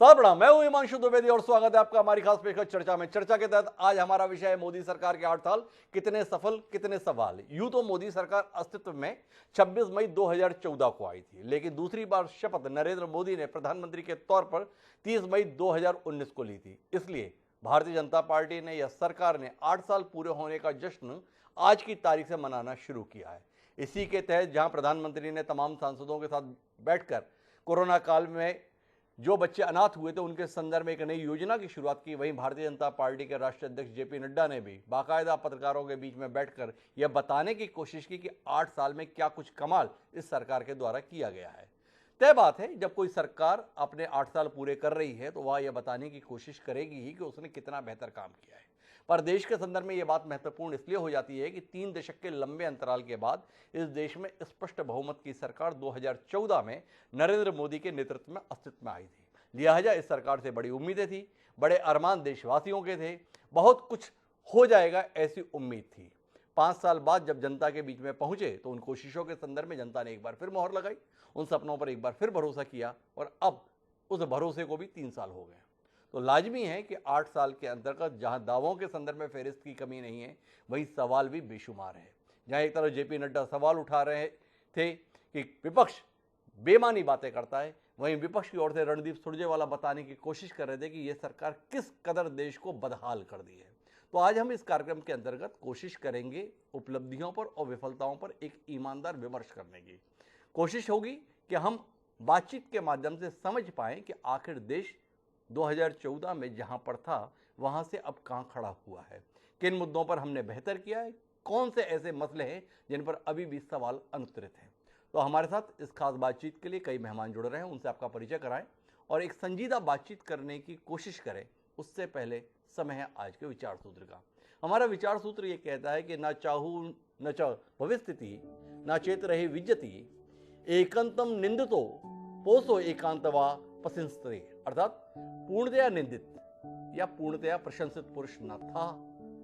प्रणाम, मैं हूं हिमांशु द्विवेदी और स्वागत है आपका हमारी खास पेशकश चर्चा में। चर्चा के तहत आज हमारा विषय है मोदी सरकार के 8 साल, कितने सफल कितने सवाल। यूं तो मोदी सरकार अस्तित्व में 26 मई 2014 को आई थी, लेकिन दूसरी बार शपथ नरेंद्र मोदी ने प्रधानमंत्री के तौर पर 30 मई 2019 को ली थी। इसलिए भारतीय जनता पार्टी ने या सरकार ने 8 साल पूरे होने का जश्न आज की तारीख से मनाना शुरू किया है। इसी के तहत जहां प्रधानमंत्री ने तमाम सांसदों के साथ बैठकर कोरोना काल में जो बच्चे अनाथ हुए थे उनके संदर्भ में एक नई योजना की शुरुआत की, वहीं भारतीय जनता पार्टी के राष्ट्रीय अध्यक्ष जेपी नड्डा ने भी बाकायदा पत्रकारों के बीच में बैठकर यह बताने की कोशिश की कि 8 साल में क्या कुछ कमाल इस सरकार के द्वारा किया गया है। तय बात है, जब कोई सरकार अपने 8 साल पूरे कर रही है तो वह यह बताने की कोशिश करेगी ही कि उसने कितना बेहतर काम किया है। पर देश के संदर्भ में यह बात महत्वपूर्ण इसलिए हो जाती है कि 3 दशक के लंबे अंतराल के बाद इस देश में स्पष्ट बहुमत की सरकार 2014 में नरेंद्र मोदी के नेतृत्व में अस्तित्व में आई थी। लिहाजा इस सरकार से बड़ी उम्मीदें थी, बड़े अरमान देशवासियों के थे, बहुत कुछ हो जाएगा ऐसी उम्मीद थी। 5 साल बाद जब जनता के बीच में पहुंचे तो उन कोशिशों के संदर्भ में जनता ने एक बार फिर मोहर लगाई, उन सपनों पर एक बार फिर भरोसा किया और अब उस भरोसे को भी 3 साल हो गए। तो लाजमी है कि 8 साल के अंतर्गत जहां दावों के संदर्भ में फेरिस्त की कमी नहीं है, वहीं सवाल भी बेशुमार है। जहां एक तरफ जेपी नड्डा सवाल उठा रहे थे कि विपक्ष बेमानी बातें करता है, वहीं विपक्ष की ओर से रणदीप सुरजेवाला बताने की कोशिश कर रहे थे कि यह सरकार किस कदर देश को बदहाल कर दी है। तो आज हम इस कार्यक्रम के अंतर्गत कोशिश करेंगे उपलब्धियों पर और विफलताओं पर एक ईमानदार विमर्श करने की। कोशिश होगी कि हम बातचीत के माध्यम से समझ पाएं कि आखिर देश 2014 में जहां पर था वहां से अब कहां खड़ा हुआ है, किन मुद्दों पर हमने बेहतर किया है, कौन से ऐसे मसले हैं जिन पर अभी भी सवाल अनुत्तरित हैं। तो हमारे साथ इस खास बातचीत के लिए कई मेहमान जुड़ रहे हैं, उनसे आपका परिचय कराएं और एक संजीदा बातचीत करने की कोशिश करें। उससे पहले समय है आज के विचार सूत्र का। हमारा विचार सूत्र ये कहता है कि ना चाहू न च भविस्थिति ना चेत रहे विज्जति एकांतम निंदितो पोसो एकांतवा पसिंस्ते, अर्थात पूर्णतया निंदित या पूर्णतया प्रशंसित पुरुष न था,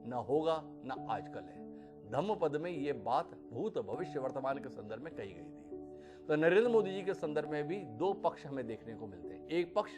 न होगा, न आजकल है। धम्मपद में ये बात भूत भविष्य वर्तमान के संदर्भ में कही गई थी। तो नरेंद्र मोदी जी के संदर्भ में भी 2 पक्ष हमें देखने को मिलते हैं। एक पक्ष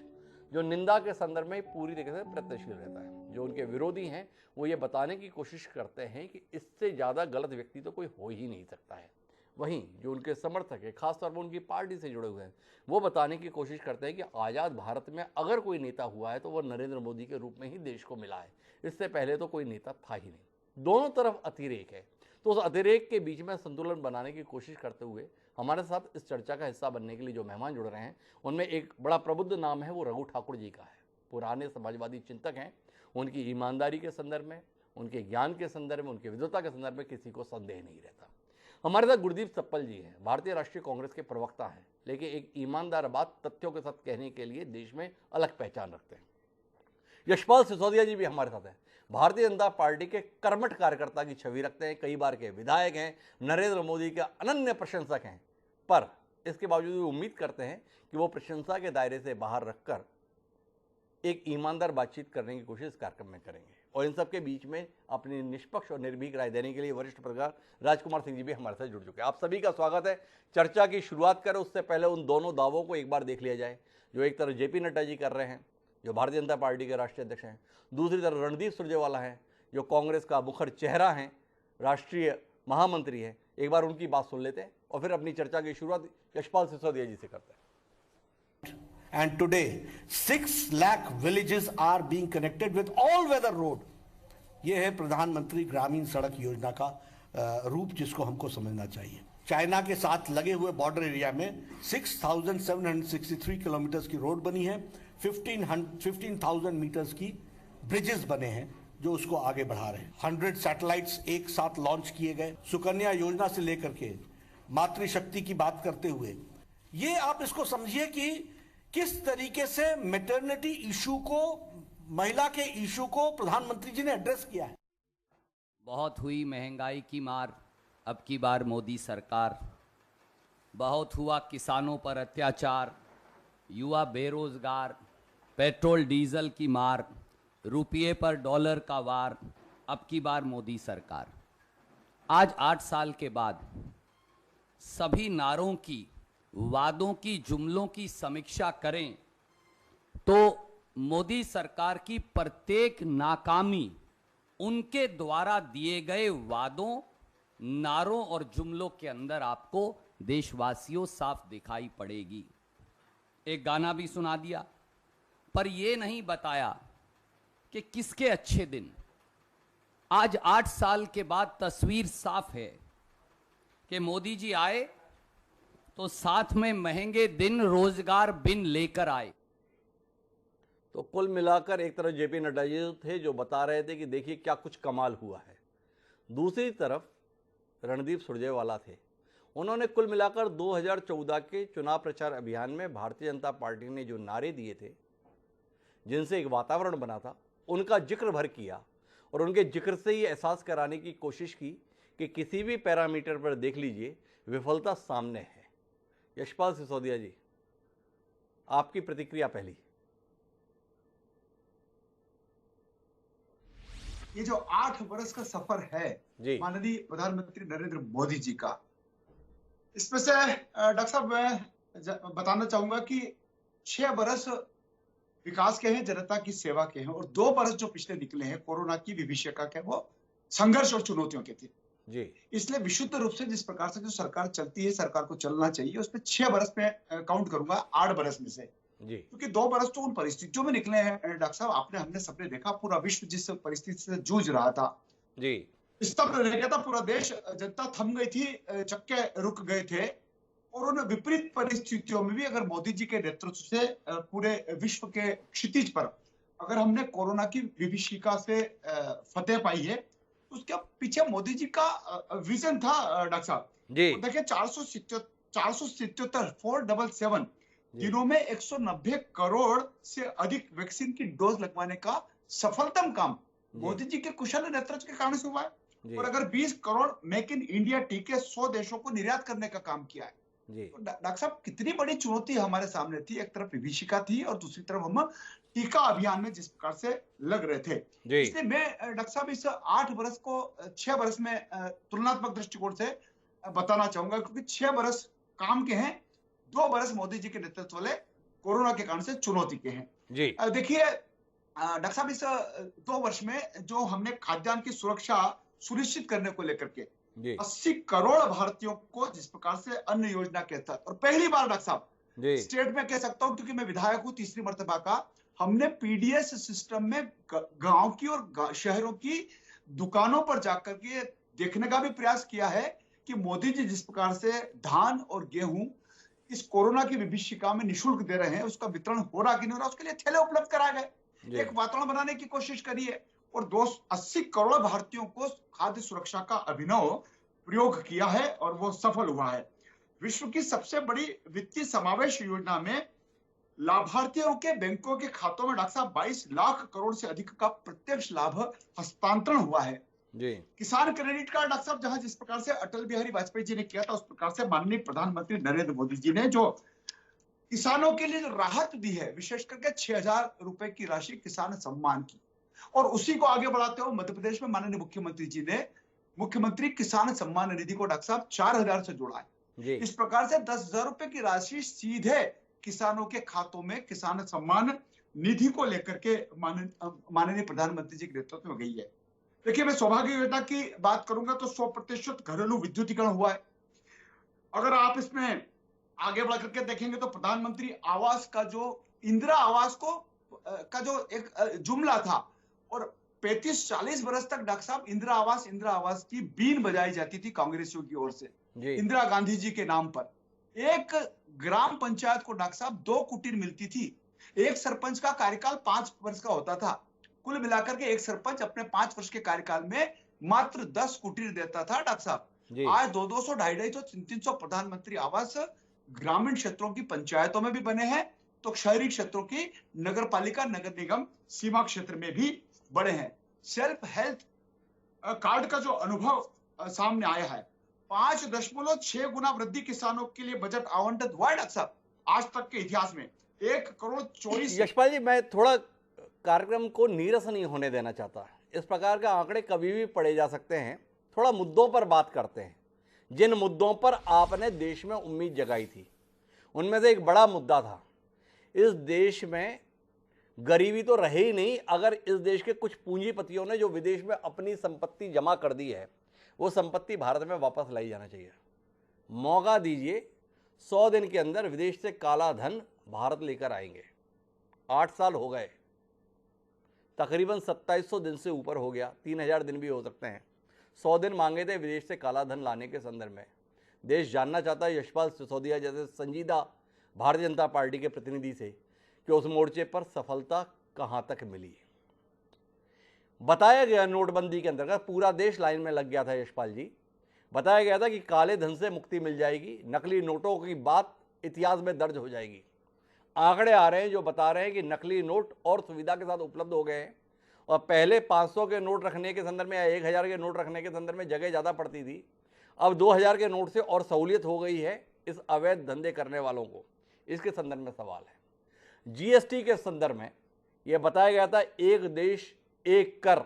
जो निंदा के संदर्भ में पूरी तरीके से प्रयत्नशील रहता है, जो उनके विरोधी हैं वो ये बताने की कोशिश करते हैं कि इससे ज़्यादा गलत व्यक्ति तो कोई हो ही नहीं सकता है। वहीं जो उनके समर्थक है, खासतौर पर उनकी पार्टी से जुड़े हुए हैं, वो बताने की कोशिश करते हैं कि आज़ाद भारत में अगर कोई नेता हुआ है तो वह नरेंद्र मोदी के रूप में ही देश को मिला है, इससे पहले तो कोई नेता था ही नहीं। दोनों तरफ अतिरेक है, तो उस अतिरेक के बीच में संतुलन बनाने की कोशिश करते हुए हमारे साथ इस चर्चा का हिस्सा बनने के लिए जो मेहमान जुड़ रहे हैं उनमें एक बड़ा प्रबुद्ध नाम है, वो रघु ठाकुर जी का है। पुराने समाजवादी चिंतक हैं, उनकी ईमानदारी के संदर्भ में, उनके ज्ञान के संदर्भ में, उनकी विद्वता के संदर्भ में किसी को संदेह नहीं रहता। हमारे साथ गुरदीप सप्पल जी हैं, भारतीय राष्ट्रीय कांग्रेस के प्रवक्ता हैं, लेकिन एक ईमानदार बात तथ्यों के साथ कहने के लिए देश में अलग पहचान रखते हैं। यशपाल सिसोदिया जी भी हमारे साथ हैं, भारतीय जनता पार्टी के कर्मठ कार्यकर्ता की छवि रखते हैं, कई बार के विधायक हैं, नरेंद्र मोदी के अनन्य प्रशंसक हैं, पर इसके बावजूद भी उम्मीद करते हैं कि वो प्रशंसा के दायरे से बाहर रखकर एक ईमानदार बातचीत करने की कोशिश इस कार्यक्रम में करेंगे। और इन सब के बीच में अपनी निष्पक्ष और निर्भीक राय देने के लिए वरिष्ठ पत्रकार राजकुमार सिंह जी भी हमारे साथ जुड़ चुके हैं। आप सभी का स्वागत है। चर्चा की शुरुआत करें उससे पहले उन दोनों दावों को एक बार देख लिया जाए, जो एक तरफ जेपी नड्डा जी कर रहे हैं, जो भारतीय जनता पार्टी के राष्ट्रीय अध्यक्ष हैं, दूसरी तरफ रणदीप सुरजेवाला हैं, जो कांग्रेस का मुखर चेहरा हैं, राष्ट्रीय महामंत्री हैं। एक बार उनकी बात सुन लेते हैं और फिर अपनी चर्चा की शुरुआत यशपाल सिसोदिया जी से करते हैं। And today 6 lakh villages are being connected with all weather road. ये है प्रधानमंत्री ग्रामीण सड़क योजना का रूप, जिसको हमको समझना चाहिए। चाइना के साथ लगे हुए बॉर्डर एरिया में 6,763 किलोमीटर की रोड बनी है, 15,000 मीटर्स की ब्रिजेस बने हैं जो उसको आगे बढ़ा रहे हैं। 100 सैटेलाइट्स एक साथ लॉन्च किए गए। सुकन्या योजना से लेकर के मातृशक्ति की बात करते हुए, ये आप इसको समझिए कि किस तरीके से मैटरनिटी इशू को, महिला के इशू को प्रधानमंत्री जी ने एड्रेस किया है। बहुत हुई महंगाई की मार, अब की बार मोदी सरकार। बहुत हुआ किसानों पर अत्याचार, युवा बेरोजगार, पेट्रोल डीजल की मार, रुपये पर डॉलर का वार, अब की बार मोदी सरकार। आज 8 साल के बाद सभी नारों की, वादों की, जुमलों की समीक्षा करें तो मोदी सरकार की प्रत्येक नाकामी उनके द्वारा दिए गए वादों, नारों और जुमलों के अंदर आपको देशवासियों साफ दिखाई पड़ेगी। एक गाना भी सुना दिया, पर यह नहीं बताया कि किसके अच्छे दिन। आज 8 साल के बाद तस्वीर साफ है कि मोदी जी आए तो साथ में महंगे दिन रोजगार बिन लेकर आए। तो कुल मिलाकर एक तरफ जेपी नड्डा जी थे जो बता रहे थे कि देखिए क्या कुछ कमाल हुआ है, दूसरी तरफ रणदीप सुरजेवाला थे। उन्होंने कुल मिलाकर 2014 के चुनाव प्रचार अभियान में भारतीय जनता पार्टी ने जो नारे दिए थे, जिनसे एक वातावरण बना था, उनका जिक्र भर किया और उनके जिक्र से ही एहसास कराने की कोशिश की कि किसी भी पैरामीटर पर देख लीजिए विफलता सामने है। यशपाल सिसोदिया जी, आपकी प्रतिक्रिया पहली। ये जो 8 वर्ष का सफर है माननीय प्रधानमंत्री नरेंद्र मोदी जी का, इसमें से डॉक्टर साहब मैं बताना चाहूंगा कि 6 वर्ष विकास के हैं, जनता की सेवा के हैं, और 2 वर्ष जो पिछले निकले हैं कोरोना की विभीषिका के, वो संघर्ष और चुनौतियों के थे जी। इसलिए विशुद्ध रूप से जिस प्रकार से जो सरकार चलती है, सरकार को चलना चाहिए, उसमें 6 वर्ष में काउंट करूंगा 8 वर्ष में से जी। क्योंकि 2 वर्ष तो उन परिस्थितियों में निकले हैं डॉक्टर साहब, आपने हमने सबने देखा, पूरा विश्व जिस परिस्थिति से जूझ रहा था जी, स्तब्ध रह गया था पूरा देश, जनता थम गई थी, चक्के रुक गए थे। और उन विपरीत परिस्थितियों में भी अगर मोदी जी के नेतृत्व से पूरे विश्व के क्षितिज पर अगर हमने कोरोना की विभीषिका से फतेह पाई है, तो उसके पीछे मोदी जी का विजन था डॉक्टर साहब जी। देखिए 477 दिनों में 190 करोड़ से अधिक वैक्सीन की डोज लगवाने का सफलतम काम मोदी जी के कुशल नेतृत्व के कारण से हुआ है। और अगर 20 करोड़ मेक इन इंडिया टीके 100 देशों को निर्यात करने का काम किया है। तो डॉक्टर साहब कितनी बड़ी चुनौती हमारे सामने थी, एक तरफ विभीषिका थी और दूसरी तरफ हम टीका अभियान में जिस प्रकार से लग रहे थे। इसलिए मैं डॉक्टर साहब इस 8 वर्ष को 6 वर्ष में तुलनात्मक दृष्टिकोण से बताना चाहूंगा, क्योंकि 6 वर्ष काम के हैं, 2 वर्ष मोदी जी के नेतृत्व वाले कोरोना के कारण से चुनौती के हैं। देखिए डॉक्टर साहब इस 2 वर्ष में जो हमने खाद्यान्न की सुरक्षा सुनिश्चित करने को लेकर के 80 करोड़ भारतीयों को जिस प्रकार से अन्न योजना के तहत, और पहली बार डॉक्टर साहब स्टेट में कह सकता हूं क्योंकि मैं विधायक हूं तीसरी मर्तबा का, हमने पीडीएस सिस्टम में गांव की और शहरों की दुकानों पर जाकर के देखने का भी प्रयास किया है कि मोदी जी जिस प्रकार से धान और गेहूं इस कोरोना की विभीषिका में निःशुल्क दे रहे हैं, उसका वितरण हो रहा कि नहीं हो रहा, उसके लिए थैले उपलब्ध कराए गए, एक वातावरण बनाने की कोशिश करिए। और 280 करोड़ भारतीयों को खाद्य सुरक्षा का अभिनव प्रयोग किया है और वो सफल हुआ है। विश्व की सबसे बड़ी वित्तीय समावेश योजना में लाभार्थियों के बैंकों के खातों में डॉक्टर साहब 22 लाख करोड़ से अधिक का प्रत्यक्ष लाभ हस्तांतरण हुआ है जी। किसान क्रेडिट कार्ड डॉक्टर साहब जहां जिस प्रकार से अटल बिहारी वाजपेयी जी ने किया था, उस प्रकार से माननीय प्रधानमंत्री नरेंद्र मोदी जी ने जो किसानों के लिए राहत दी है, विशेष करके 6,000 रुपए की राशि किसान सम्मान की, और उसी को आगे बढ़ाते हुए मध्य प्रदेश में माननीय मुख्यमंत्री जी ने मुख्यमंत्री किसान सम्मान निधि को डॉक्टर साहब 4,000 से जोड़ा है। इस प्रकार से 10,000 रुपए की राशि सीधे किसानों के खातों में किसान सम्मान निधि को लेकर के माननीय प्रधानमंत्री जी के नेतृत्व में गई है। देखिए मैं सौभाग्य योजना की बात करूंगा तो 100% घरेलू विद्युतीकरण हुआ है। अगर आप इसमें आगे बढ़ करके देखेंगे तो प्रधानमंत्री आवास का जो इंदिरा आवास का जो एक जुमला था, और 35-40 वर्ष तक डॉक्टर साहब इंदिरा आवास की बीन बजाई जाती थी कांग्रेसियों की ओर से इंदिरा गांधी जी के नाम पर। एक ग्राम पंचायत को डॉक्टर साहब 2 कुटीर मिलती थी, एक सरपंच का कार्यकाल 5 वर्ष का होता था, कुल मिलाकर के एक सरपंच अपने 5 वर्ष के कार्यकाल में मात्र 10 कुटीर देता था डॉक्टर साहब। आज 200, 250, 300 प्रधानमंत्री आवास ग्रामीण क्षेत्रों की पंचायतों में भी बने हैं, तो शहरी क्षेत्रों की नगर पालिका नगर निगम सीमा क्षेत्र में भी बड़े हैं। सेल्फ हेल्थ कार्ड का जो अनुभव सामने आया है, 5.6 गुना वृद्धि किसानों के लिए बजट आवंटित हुआ है डॉक्टर साहब आज तक के इतिहास में। 1,24,00,000। यशपाल जी, मैं थोड़ा कार्यक्रम को नीरस नहीं होने देना चाहता। इस प्रकार के आंकड़े कभी भी पढ़े जा सकते हैं, थोड़ा मुद्दों पर बात करते हैं। जिन मुद्दों पर आपने देश में उम्मीद जगाई थी, उनमें से एक बड़ा मुद्दा था, इस देश में गरीबी तो रहे ही नहीं अगर इस देश के कुछ पूंजीपतियों ने जो विदेश में अपनी संपत्ति जमा कर दी है वो संपत्ति भारत में वापस लाई जाना चाहिए। मौका दीजिए, 100 दिन के अंदर विदेश से काला धन भारत लेकर आएंगे। 8 साल हो गए, तकरीबन 2700 दिन से ऊपर हो गया, 3000 दिन भी हो सकते हैं। 100 दिन मांगे थे विदेश से काला धन लाने के संदर्भ में। देश जानना चाहता है यशपाल सिसोदिया जैसे संजीदा भारतीय जनता पार्टी के प्रतिनिधि से कि उस मोर्चे पर सफलता कहां तक मिली। बताया गया नोटबंदी के अंतर्गत पूरा देश लाइन में लग गया था यशपाल जी। बताया गया था कि काले धन से मुक्ति मिल जाएगी, नकली नोटों की बात इतिहास में दर्ज हो जाएगी। आंकड़े आ रहे हैं जो बता रहे हैं कि नकली नोट और सुविधा के साथ उपलब्ध हो गए हैं और पहले 500 के नोट रखने के संदर्भ में या 1000 के नोट रखने के संदर्भ में जगह ज़्यादा पड़ती थी। अब 2000 के नोट से और सहूलियत हो गई है इस अवैध धंधे करने वालों को। इसके संदर्भ में सवाल है। जीएसटी के संदर्भ में यह बताया गया था एक देश एक कर,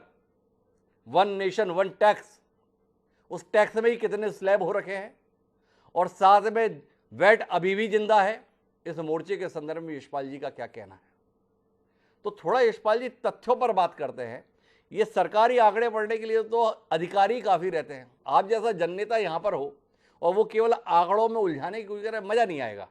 वन नेशन वन टैक्स। उस टैक्स में ही कितने स्लैब हो रखे हैं और साथ में वैट अभी भी जिंदा है। इस मोर्चे के संदर्भ में यशपाल जी का क्या कहना है? तो थोड़ा यशपाल जी तथ्यों पर बात करते हैं। ये सरकारी आंकड़े पढ़ने के लिए तो अधिकारी काफ़ी रहते हैं। आप जैसा जननेता यहाँ पर हो और वो केवल आंकड़ों में उलझाने की कोशिश करे, मज़ा नहीं आएगा।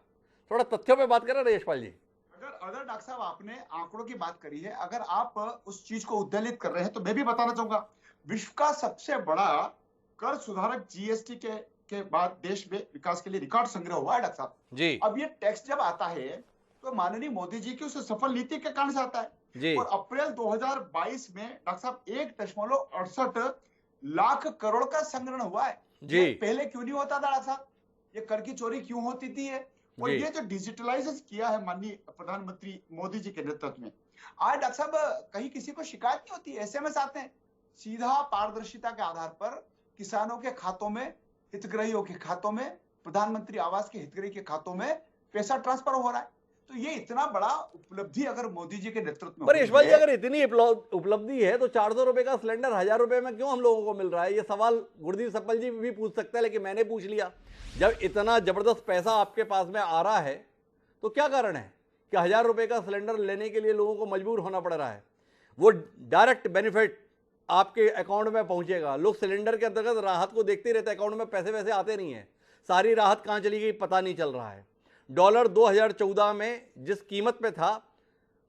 थोड़ा तथ्यों पे बात करें ना यशपाल जी। अगर डॉक्टर साहब आपने आंकड़ों की बात करी है, अगर आप उस चीज को उद्दलित कर रहे हैं तो मैं भी बताना चाहूंगा, विश्व का सबसे बड़ा कर सुधारक जीएसटी के बाद देश में विकास के लिए रिकॉर्ड संग्रह हुआ है डॉक्टर साहब जी। अब ये टैक्स जब आता है तो माननीय मोदी जी की उस सफल नीति के कारण से आता है जी। और अप्रैल 2022 में डॉक्टर साहब 1.68 लाख करोड़ का संग्रहण हुआ है जी। पहले क्यों नहीं होता था डॉक्टर साहब? ये कर की चोरी क्यों होती थी? और ये जो डिजिटलाइजेशन किया है माननीय प्रधानमंत्री मोदी जी के नेतृत्व में, आज डॉक्टर साहब कहीं किसी को शिकायत नहीं होती। एसएमएस आते हैं, सीधा पारदर्शिता के आधार पर किसानों के खातों में, हितग्राहियों के खातों में, प्रधानमंत्री आवास के हितग्राही के खातों में पैसा ट्रांसफर हो रहा है। तो ये इतना बड़ा उपलब्धि अगर मोदी जी के नेतृत्व में, पर यशपाल जी अगर इतनी उपलब्धि है तो 400 रुपए का सिलेंडर 1000 रुपए में क्यों हम लोगों को मिल रहा है? ये सवाल गुरदीप सप्पल जी भी पूछ सकते हैं, लेकिन मैंने पूछ लिया। जब इतना जबरदस्त पैसा आपके पास में आ रहा है तो क्या कारण है कि 1000 रुपए का सिलेंडर लेने के लिए लोगों को मजबूर होना पड़ रहा है? वो डायरेक्ट बेनिफिट आपके अकाउंट में पहुंचेगा। लोग सिलेंडर के अंतर्गत राहत को देखते रहते, अकाउंट में पैसे वैसे आते नहीं है। सारी राहत कहां चली गई पता नहीं चल रहा है। डॉलर 2014 में जिस कीमत पे था,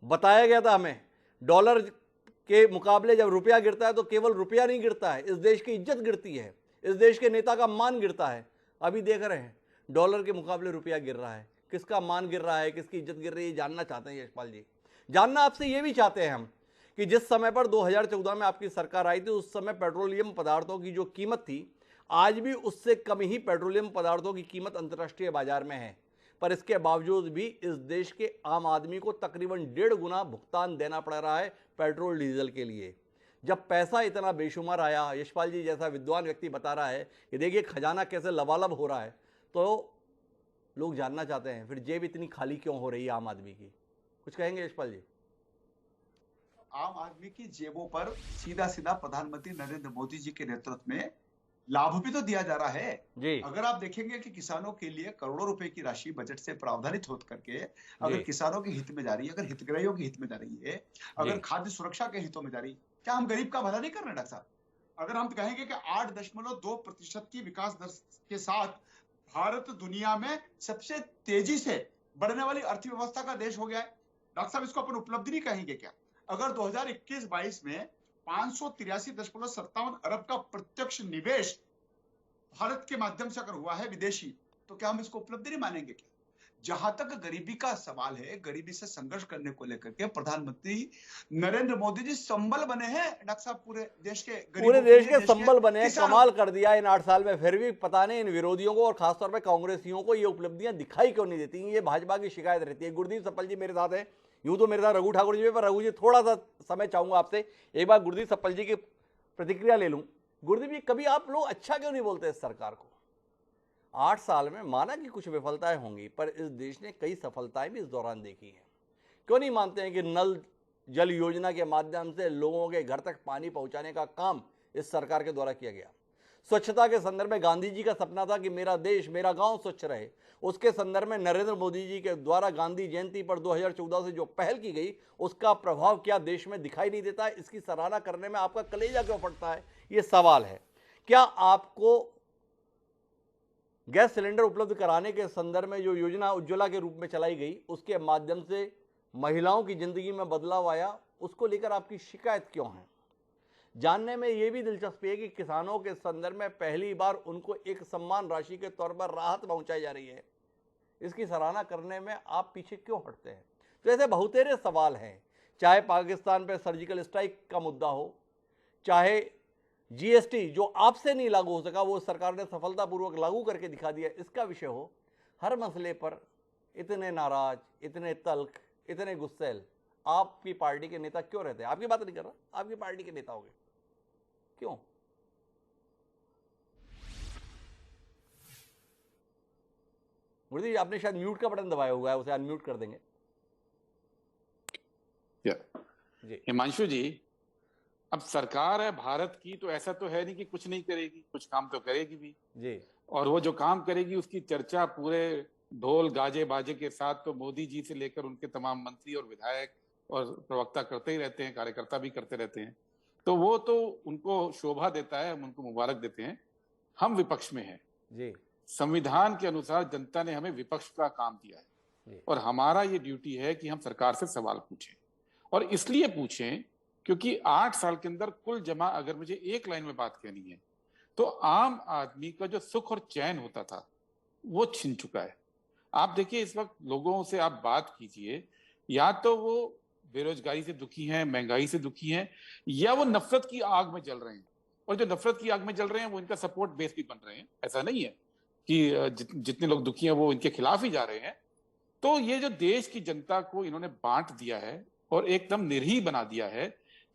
बताया गया था हमें, डॉलर के मुकाबले जब रुपया गिरता है तो केवल रुपया नहीं गिरता है, इस देश की इज्जत गिरती है, इस देश के नेता का मान गिरता है। अभी देख रहे हैं डॉलर के मुकाबले रुपया गिर रहा है। किसका मान गिर रहा है, किसकी इज्जत गिर रही है, जानना चाहते हैं यशपाल जी। जानना आपसे ये भी चाहते हैं हम कि जिस समय पर 2014 में आपकी सरकार आई थी उस समय पेट्रोलियम पदार्थों की जो कीमत थी, आज भी उससे कम ही पेट्रोलियम पदार्थों की कीमत अंतर्राष्ट्रीय बाजार में है। पर इसके बावजूद भी इस देश के आम आदमी को तकरीबन 1.5 गुना भुगतान देना पड़ रहा है पेट्रोल डीजल के लिए। जब पैसा इतना बेशुमार आया, यशपाल जी जैसा विद्वान व्यक्ति बता रहा है कि देखिए खजाना कैसे लबालब हो रहा है, तो लोग जानना चाहते हैं फिर जेब इतनी खाली क्यों हो रही है आम आदमी की? कुछ कहेंगे यशपाल जी? आम आदमी की जेबों पर सीधा सीधा प्रधानमंत्री नरेंद्र मोदी जी के नेतृत्व में लाभ भी तो दिया जा रहा है जी। अगर आप देखेंगे कि किसानों के लिए करोड़ों रुपए की राशि बजट से प्रावधानित होकर के अगर किसानों के हित में जा रही है, अगर हितग्राहियों के हित में जा रही है, अगर खाद्य सुरक्षा के हितों में जा रही है, क्या हम गरीब का भला नहीं कर रहे डॉक्टर साहब? अगर हम कहेंगे कि 8.2% की विकास दर के साथ भारत दुनिया में सबसे तेजी से बढ़ने वाली अर्थव्यवस्था का देश हो गया है, डॉक्टर साहब इसको अपन उपलब्धि नहीं कहेंगे क्या? अगर 2021-22 में 583.57 अरब का प्रत्यक्ष निवेश भारत के माध्यम से अगर हुआ है विदेशी, तो क्या हम इसको उपलब्धि नहीं मानेंगे क्या? जहां तक गरीबी का सवाल है, गरीबी से संघर्ष करने को लेकर के प्रधानमंत्री नरेंद्र मोदी जी संबल बने हैं डॉक्टर साहब, पूरे देश के संबल बने हैं। कमाल कर दिया इन 8 साल में। फिर भी पता नहीं इन विरोधियों को और खासतौर पर कांग्रेसियों को ये उपलब्धियां दिखाई क्यों नहीं देती। ये भाजपा की शिकायत रहती है। गुरदीप सप्पल जी मेरे साथ है, यूं तो मेरे साथ रघु ठाकुर जी, पर रघु जी थोड़ा सा समय चाहूंगा आपसे, एक बार गुरदीप सप्पल जी की प्रतिक्रिया ले लूं। गुरदीप जी, कभी आप लोग अच्छा क्यों नहीं बोलते इस सरकार को? 8 साल में माना कि कुछ विफलताएं होंगी, पर इस देश ने कई सफलताएं भी इस दौरान देखी हैं। क्यों नहीं मानते हैं कि नल जल योजना के माध्यम से लोगों के घर तक पानी पहुंचाने का काम इस सरकार के द्वारा किया गया? स्वच्छता के संदर्भ में गांधी जी का सपना था कि मेरा देश, मेरा गांव स्वच्छ रहे। उसके संदर्भ में नरेंद्र मोदी जी के द्वारा गांधी जयंती पर 2014 से जो पहल की गई, उसका प्रभाव क्या देश में दिखाई नहीं देता है? इसकी सराहना करने में आपका कलेजा क्यों फटता है, ये सवाल है। क्या आपको गैस सिलेंडर उपलब्ध कराने के संदर्भ में जो योजना उज्ज्वला के रूप में चलाई गई, उसके माध्यम से महिलाओं की जिंदगी में बदलाव आया, उसको लेकर आपकी शिकायत क्यों है? जानने में यह भी दिलचस्पी है कि किसानों के संदर्भ में पहली बार उनको एक सम्मान राशि के तौर पर राहत पहुंचाई जा रही है। इसकी सराहना करने में आप पीछे क्यों हटते हैं? तो ऐसे बहुतेरे सवाल हैं, चाहे पाकिस्तान पर सर्जिकल स्ट्राइक का मुद्दा हो, चाहे जीएसटी जो आपसे नहीं लागू हो सका वो सरकार ने सफलतापूर्वक लागू करके दिखा दिया, इसका विषय हो, हर मसले पर इतने नाराज, इतने तल्ख, इतने गुस्सैल आपकी पार्टी के नेता क्यों रहते हैं? आपकी बात नहीं कर रहा, आपकी पार्टी के नेता हो गए क्यों? मोदी जी, आपने शायद म्यूट का बटन दबाया हुआ है, उसे अनम्यूट कर देंगे। जी हिमांशु जी, अब सरकार है भारत की, तो ऐसा तो है नहीं कि कुछ नहीं करेगी, कुछ काम तो करेगी भी जी। और वो जो काम करेगी उसकी चर्चा पूरे ढोल गाजे बाजे के साथ तो मोदी जी से लेकर उनके तमाम मंत्री और विधायक और प्रवक्ता करते ही रहते हैं, कार्यकर्ता भी करते रहते हैं। तो वो तो उनको शोभा देता है, हम उनको मुबारक देते हैं। हम विपक्ष में हैं जी। संविधान के अनुसार जनता ने हमें विपक्ष का काम दिया है और हमारा ये ड्यूटी है कि हम सरकार से सवाल पूछें, और इसलिए पूछें क्योंकि 8 साल के अंदर कुल जमा, अगर मुझे एक लाइन में बात कहनी है तो आम आदमी का जो सुख और चैन होता था वो छिन चुका है। आप देखिए, इस वक्त लोगों से आप बात कीजिए, या तो वो बेरोजगारी से दुखी हैं, महंगाई से दुखी हैं, या वो नफरत की आग में जल रहे हैं। और जो नफरत की आग में जल रहे हैं वो इनका सपोर्ट बेस भी बन रहे हैं। ऐसा नहीं है कि जितने लोग दुखी हैं वो इनके खिलाफ ही जा रहे हैं। तो ये जो देश की जनता को इन्होंने बांट दिया है और एकदम निर्ही बना दिया है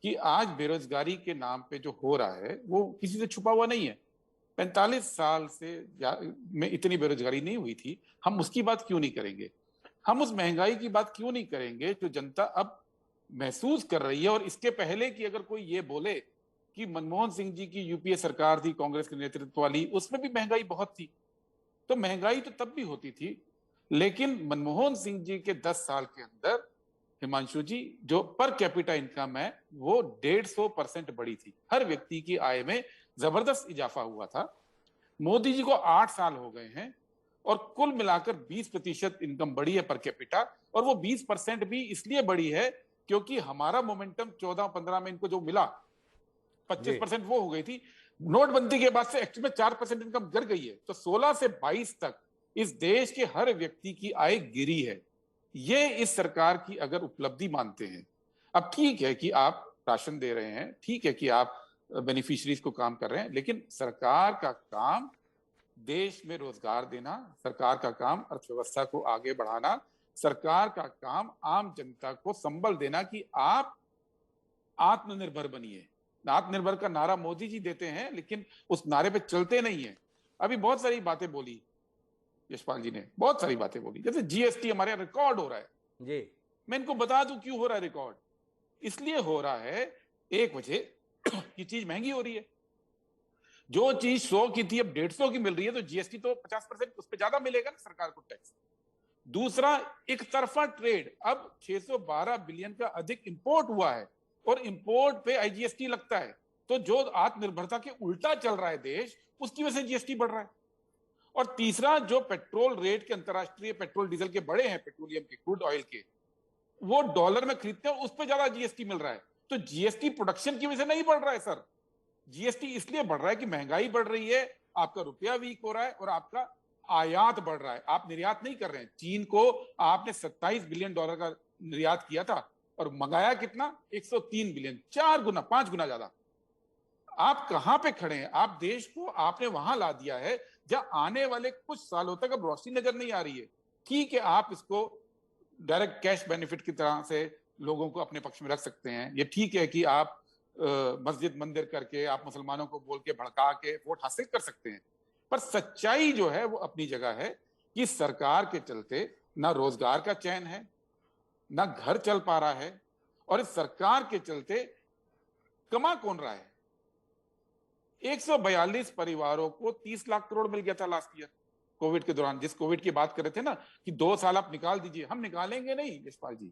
कि आज बेरोजगारी के नाम पे जो हो रहा है वो किसी से छुपा हुआ नहीं है। 45 साल से में इतनी बेरोजगारी नहीं हुई थी, हम उसकी बात क्यों नहीं करेंगे? हम उस महंगाई की बात क्यों नहीं करेंगे जो जनता अब महसूस कर रही है? और इसके पहले कि अगर कोई ये बोले कि मनमोहन सिंह जी की यूपीए सरकार थी कांग्रेस के नेतृत्व वाली, उसमें भी महंगाई बहुत थी, तो महंगाई तो तब भी होती थी, लेकिन मनमोहन सिंह जी के 10 साल के अंदर हिमांशु जी जो पर कैपिटा इनकम है वो 150% बढ़ी थी। हर व्यक्ति की आय में जबरदस्त इजाफा हुआ था। मोदी जी को 8 साल हो गए हैं और कुल मिलाकर 20% इनकम बढ़ी है पर कैपिटा, और वो 20% भी इसलिए बढ़ी है क्योंकि हमारा मोमेंटम 14-15 में इनको जो मिला 25% वो हो गई थी। नोटबंदी के बाद से एक्चुअली में 4% इनकम गिर गई है। तो 16 से 22 तक इस देश के हर व्यक्ति की आय गिरी है। ये इस सरकार की अगर उपलब्धि मानते हैं, अब ठीक है कि आप राशन दे रहे हैं, ठीक है कि आप बेनिफिशियरीज को काम कर रहे हैं, लेकिन सरकार का काम देश में रोजगार देना, सरकार का काम अर्थव्यवस्था को आगे बढ़ाना, सरकार का काम आम जनता को संबल देना कि आप आत्मनिर्भर बनिए। आत्मनिर्भर का नारा मोदी जी देते हैं लेकिन उस नारे पे चलते नहीं है। अभी बहुत सारी बातें बोली यशपाल जी ने, बहुत सारी बातें बोली, जैसे जीएसटी हमारे यहाँ रिकॉर्ड हो रहा है जी। मैं इनको बता दूं क्यों हो रहा है रिकॉर्ड। इसलिए हो रहा है, एक वजह की चीज महंगी हो रही है। जो चीज 100 की थी अब 150 की मिल रही है, तो जीएसटी तो 50% उस पर ज्यादा मिलेगा ना सरकार को टैक्स। दूसरा, एक तरफा ट्रेड, अब 612 बिलियन का अधिक इंपोर्ट हुआ है और इंपोर्ट पे आईजीएसटी लगता है। तो जो आत्मनिर्भरता के उल्टा चल रहा है देश, उसकी वजह से जीएसटी बढ़ रहा है। और तीसरा, जो पेट्रोल रेट के अंतरराष्ट्रीय पेट्रोल डीजल के बड़े हैं, पेट्रोलियम के, क्रूड ऑयल के, वो डॉलर में खरीदते हैं, उस पर ज्यादा जीएसटी मिल रहा है। तो जीएसटी प्रोडक्शन की वजह से नहीं बढ़ रहा है सर, जीएसटी इसलिए बढ़ रहा है कि महंगाई बढ़ रही है, आपका रुपया वीक हो रहा है और आपका आयात बढ़ रहा है, आप निर्यात नहीं कर रहे हैं। चीन को आपने 27 बिलियन डॉलर का निर्यात किया था और मंगाया कितना? 103 बिलियन, 4 गुना 5 गुना ज्यादा। आप कहां पे खड़े हैं? आप देश को आपने वहां ला दिया है जहां आने वाले कुछ सालों तक अब रोशनी नजर नहीं आ रही है। ठीक है, आप इसको डायरेक्ट कैश बेनिफिट की तरह से लोगों को अपने पक्ष में रख सकते हैं। ये ठीक है कि आप मस्जिद मंदिर करके, आप मुसलमानों को बोल के भड़का के वोट हासिल कर सकते हैं, पर सच्चाई जो है वो अपनी जगह है कि सरकार के चलते ना रोजगार का चयन है, ना घर चल पा रहा है, और इस सरकार के चलते कमा कौन रहा है? 142 परिवारों को 30 लाख करोड़ मिल गया था लास्ट ईयर कोविड के दौरान। जिस कोविड की बात कर रहे थे ना कि 2 साल आप निकाल दीजिए, हम निकालेंगे नहीं यशपाल जी,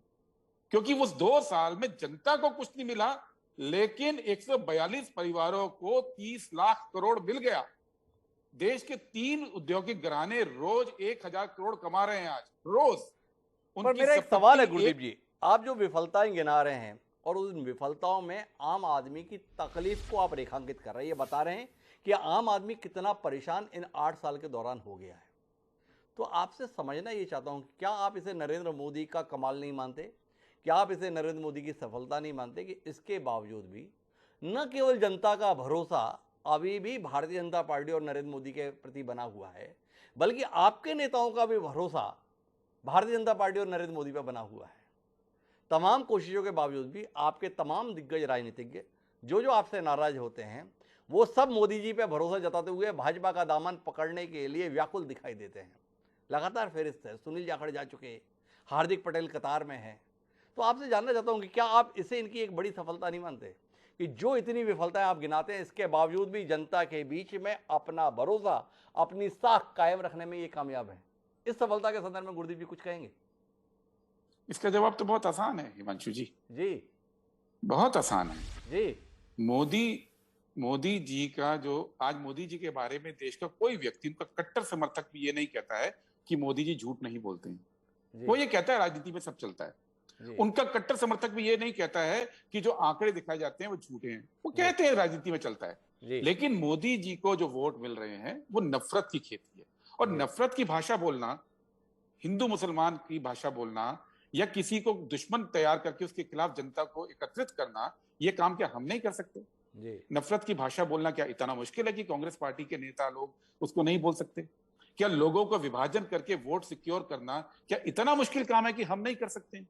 क्योंकि उस 2 साल में जनता को कुछ नहीं मिला, लेकिन 142 परिवारों को 30 लाख करोड़ मिल गया। देश के 3 औद्योगिक घराने रोज 1000 करोड़ कमा रहे हैं आज रोज। पर मेरा एक सवाल है गुरदीप जी, आप जो विफलताएं गिना रहे हैं और उन विफलताओं में आम आदमी की तकलीफ को आप रेखांकित कर रहे हैं, ये बता रहे हैं कि आम आदमी कितना परेशान इन 8 साल के दौरान हो गया है। तो आपसे समझना ये चाहता हूं कि क्या आप इसे नरेंद्र मोदी का कमाल नहीं मानते, क्या आप इसे नरेंद्र मोदी की सफलता नहीं मानते कि इसके बावजूद भी न केवल जनता का भरोसा अभी भी भारतीय जनता पार्टी और नरेंद्र मोदी के प्रति बना हुआ है, बल्कि आपके नेताओं का भी भरोसा भारतीय जनता पार्टी और नरेंद्र मोदी पर बना हुआ है। तमाम कोशिशों के बावजूद भी आपके तमाम दिग्गज राजनीतिज्ञ जो आपसे नाराज होते हैं, वो सब मोदी जी पे भरोसा जताते हुए भाजपा का दामन पकड़ने के लिए व्याकुल दिखाई देते हैं। लगातार फेरिस्त है, सुनील जाखड़ जा चुके, हार्दिक पटेल कतार में है। तो आपसे जानना चाहता हूं कि क्या आप इसे इनकी एक बड़ी सफलता नहीं मानते कि जो इतनी विफलताएं आप गिनाते हैं, इसके बावजूद भी जनता के बीच में अपना भरोसा, अपनी साख कायम रखने में ये कामयाब है? इस सफलता के संदर्भ में गुरदीप जी कुछ कहेंगे? इसका जवाब तो बहुत आसान है हिमांशु जी। जी बहुत आसान है जी। मोदी जी का जो आज मोदी जी के बारे में देश का कोई व्यक्ति, उनका कट्टर समर्थक भी ये नहीं कहता है कि मोदी जी झूठ नहीं बोलते हैं। वो ये कहता है राजनीति में सब चलता है। उनका कट्टर समर्थक भी ये नहीं कहता है कि जो आंकड़े दिखाए जाते हैं वो झूठे हैं। वो कहते हैं राजनीति में चलता है। लेकिन मोदी जी को जो वोट मिल रहे हैं वो नफरत की खेती है। और नफरत की भाषा बोलना, हिंदू मुसलमान की भाषा बोलना, या किसी को दुश्मन तैयार करके उसके खिलाफ जनता को एकत्रित करना, ये काम क्या हम नहीं कर सकते? नफरत की भाषा बोलना क्या इतना मुश्किल है कि कांग्रेस पार्टी के नेता लोग उसको नहीं बोल सकते? क्या लोगों को विभाजन करके वोट सिक्योर करना क्या इतना मुश्किल काम है कि हम नहीं कर सकते?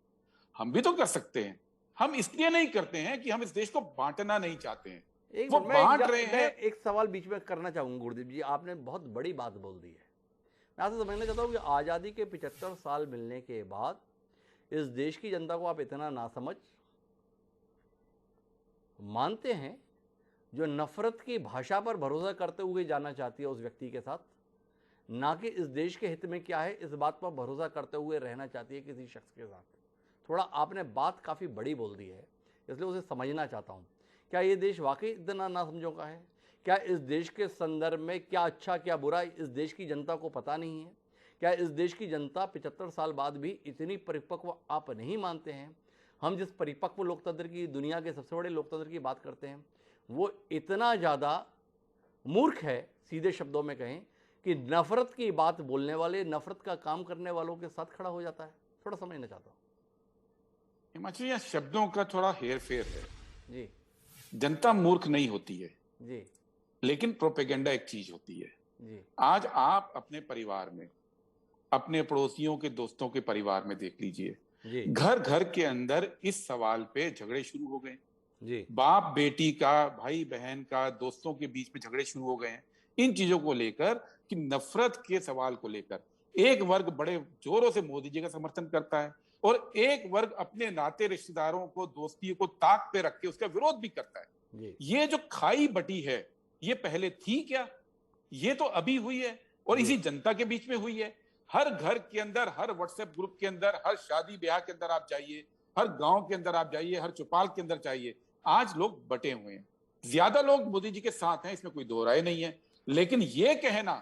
हम भी तो कर सकते हैं। हम इसलिए नहीं करते हैं कि हम इस देश को बांटना नहीं चाहते हैं। वो बांट रहे हैं। एक सवाल बीच में करना चाहूंगा गुरदीप जी, आपने बहुत बड़ी बात बोल दी है। मैं आपसे समझना चाहता हूँ कि आज़ादी के 75 साल मिलने के बाद इस देश की जनता को आप इतना नासमझ मानते हैं जो नफरत की भाषा पर भरोसा करते हुए जाना चाहती है उस व्यक्ति के साथ, ना कि इस देश के हित में क्या है इस बात पर भरोसा करते हुए रहना चाहती है किसी शख्स के साथ। थोड़ा आपने बात काफ़ी बड़ी बोल दी है, इसलिए उसे समझना चाहता हूँ। क्या ये देश वाकई इतना नासमझों का है? क्या इस देश के संदर्भ में क्या अच्छा क्या बुरा इस देश की जनता को पता नहीं है? क्या इस देश की जनता 75 साल बाद भी इतनी परिपक्व आप नहीं मानते हैं? हम जिस परिपक्व लोकतंत्र की, दुनिया के सबसे बड़े लोकतंत्र की बात करते हैं, वो इतना ज़्यादा मूर्ख है, सीधे शब्दों में कहें, कि नफरत की बात बोलने वाले, नफरत का काम करने वालों के साथ खड़ा हो जाता है। थोड़ा समझना चाहता हूँ। हिमाचल, यहाँ शब्दों का थोड़ा हेर फेर है जी। जनता मूर्ख नहीं होती है जी, लेकिन प्रोपेगेंडा एक चीज होती है जी। आज आप अपने परिवार में, अपने पड़ोसियों के, दोस्तों के परिवार में देख लीजिए, घर घर के अंदर इस सवाल पे झगड़े शुरू हो गए। जी। बाप बेटी का, भाई बहन का, दोस्तों के बीच में झगड़े शुरू हो गए हैं इन चीजों को लेकर, कि नफरत के सवाल को लेकर। एक वर्ग बड़े जोरों से मोदी जी का समर्थन करता है और एक वर्ग अपने नाते रिश्तेदारों को, दोस्ती को ताक पे रख के उसका विरोध भी करता है। ये जो खाई बटी है, ये पहले थी क्या? ये तो अभी हुई है और इसी जनता के बीच में हुई है। हर घर के अंदर, हर व्हाट्सएप ग्रुप के अंदर, हर शादी ब्याह के अंदर आप जाइए, हर गांव के अंदर आप जाइए, हर चौपाल के अंदर जाइए, आज लोग बटे हुए हैं। ज्यादा लोग मोदी जी के साथ हैं, इसमें कोई दो राय नहीं है। लेकिन ये कहना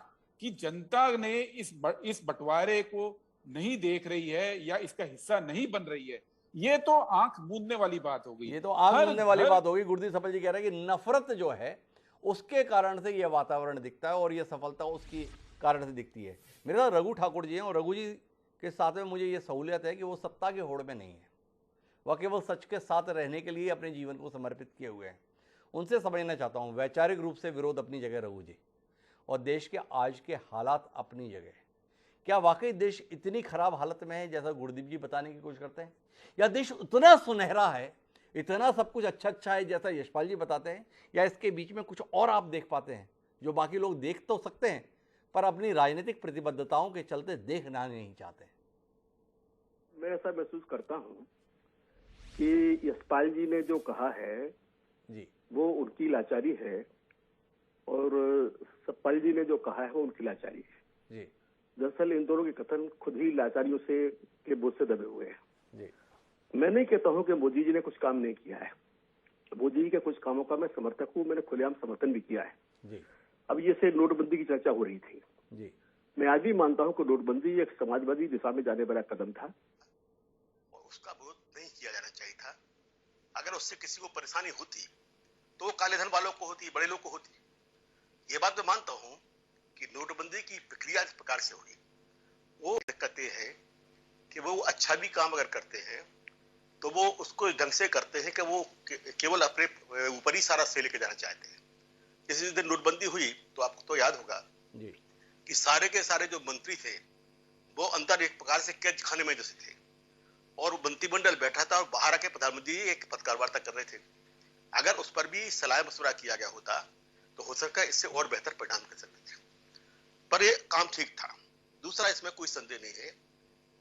कि जनता ने इस बंटवारे को नहीं देख रही है या इसका हिस्सा नहीं बन रही है, ये तो आंख मूंदने वाली बात हो गई। ये तो आंख मूंदने वाली बात होगी। गुरदीप सफल जी कह रहे हैं कि नफरत जो है उसके कारण से यह वातावरण दिखता है और यह सफलता उसकी कारण से दिखती है। मेरे साथ रघु ठाकुर जी हैं और रघु जी के साथ में मुझे ये सहूलियत है कि वो सत्ता के होड़ में नहीं है, वह केवल सच के साथ रहने के लिए अपने जीवन को समर्पित किए हुए हैं। उनसे समझना चाहता हूँ, वैचारिक रूप से विरोध अपनी जगह रघु जी, और देश के आज के हालात अपनी जगह, क्या वाकई देश इतनी खराब हालत में है जैसा गुरदीप जी बताने की कोशिश करते हैं, या देश उतना सुनहरा है, इतना सब कुछ अच्छा अच्छा है जैसा यशपाल जी बताते हैं, या इसके बीच में कुछ और आप देख पाते हैं जो बाकी लोग देख तो सकते हैं पर अपनी राजनीतिक प्रतिबद्धताओं के चलते देखना नहीं चाहते? मैं ऐसा महसूस करता हूं कि यशपाल जी ने जो कहा है जी, वो उनकी लाचारी है और सतपाल जी ने जो कहा है वो उनकी लाचारी है। जी दरअसल इन दोनों के कथन खुद ही लाचारियों से के बोझ से दबे हुए हैं। जी मैं नहीं कहता हूं कि मोदी जी ने कुछ काम नहीं किया है। मोदी जी के कुछ कामों का मैं समर्थक हूं, मैंने खुलेआम समर्थन भी किया है। जी अब ये से नोटबंदी की चर्चा हो रही थी। जी मैं आज भी मानता हूं कि नोटबंदी एक समाजवादी दिशा में जाने वाला कदम था और उसका विरोध नहीं किया जाना चाहिए था। अगर उससे किसी को परेशानी होती तो वो काले धन वालों को होती, बड़े लोग को होती। ये बात मैं मानता हूं कि नोटबंदी की प्रक्रिया इस प्रकार से हुई। वो दिक्कतें हैं कि वो अच्छा भी काम अगर करते हैं तो वो उसको इस ढंग से करते हैं कि वो केवल अपने ऊपर ही सारा से लेके जाना चाहते हैं। जिस दिन नोटबंदी हुई तो आपको तो याद होगा जी कि सारे के सारे जो मंत्री थे वो अंदर एक प्रकार से कैद खाने में जैसे थे और मंत्रिमंडल बैठा था और बाहर आके प्रधानमंत्री एक पत्रकार वार्ता कर रहे थे। अगर उस पर भी सलाह मशवरा किया गया होता तो हो सकता है इससे और बेहतर परिणाम कर सकते थे, पर ये काम ठीक था। दूसरा, इसमें कोई संदेह नहीं है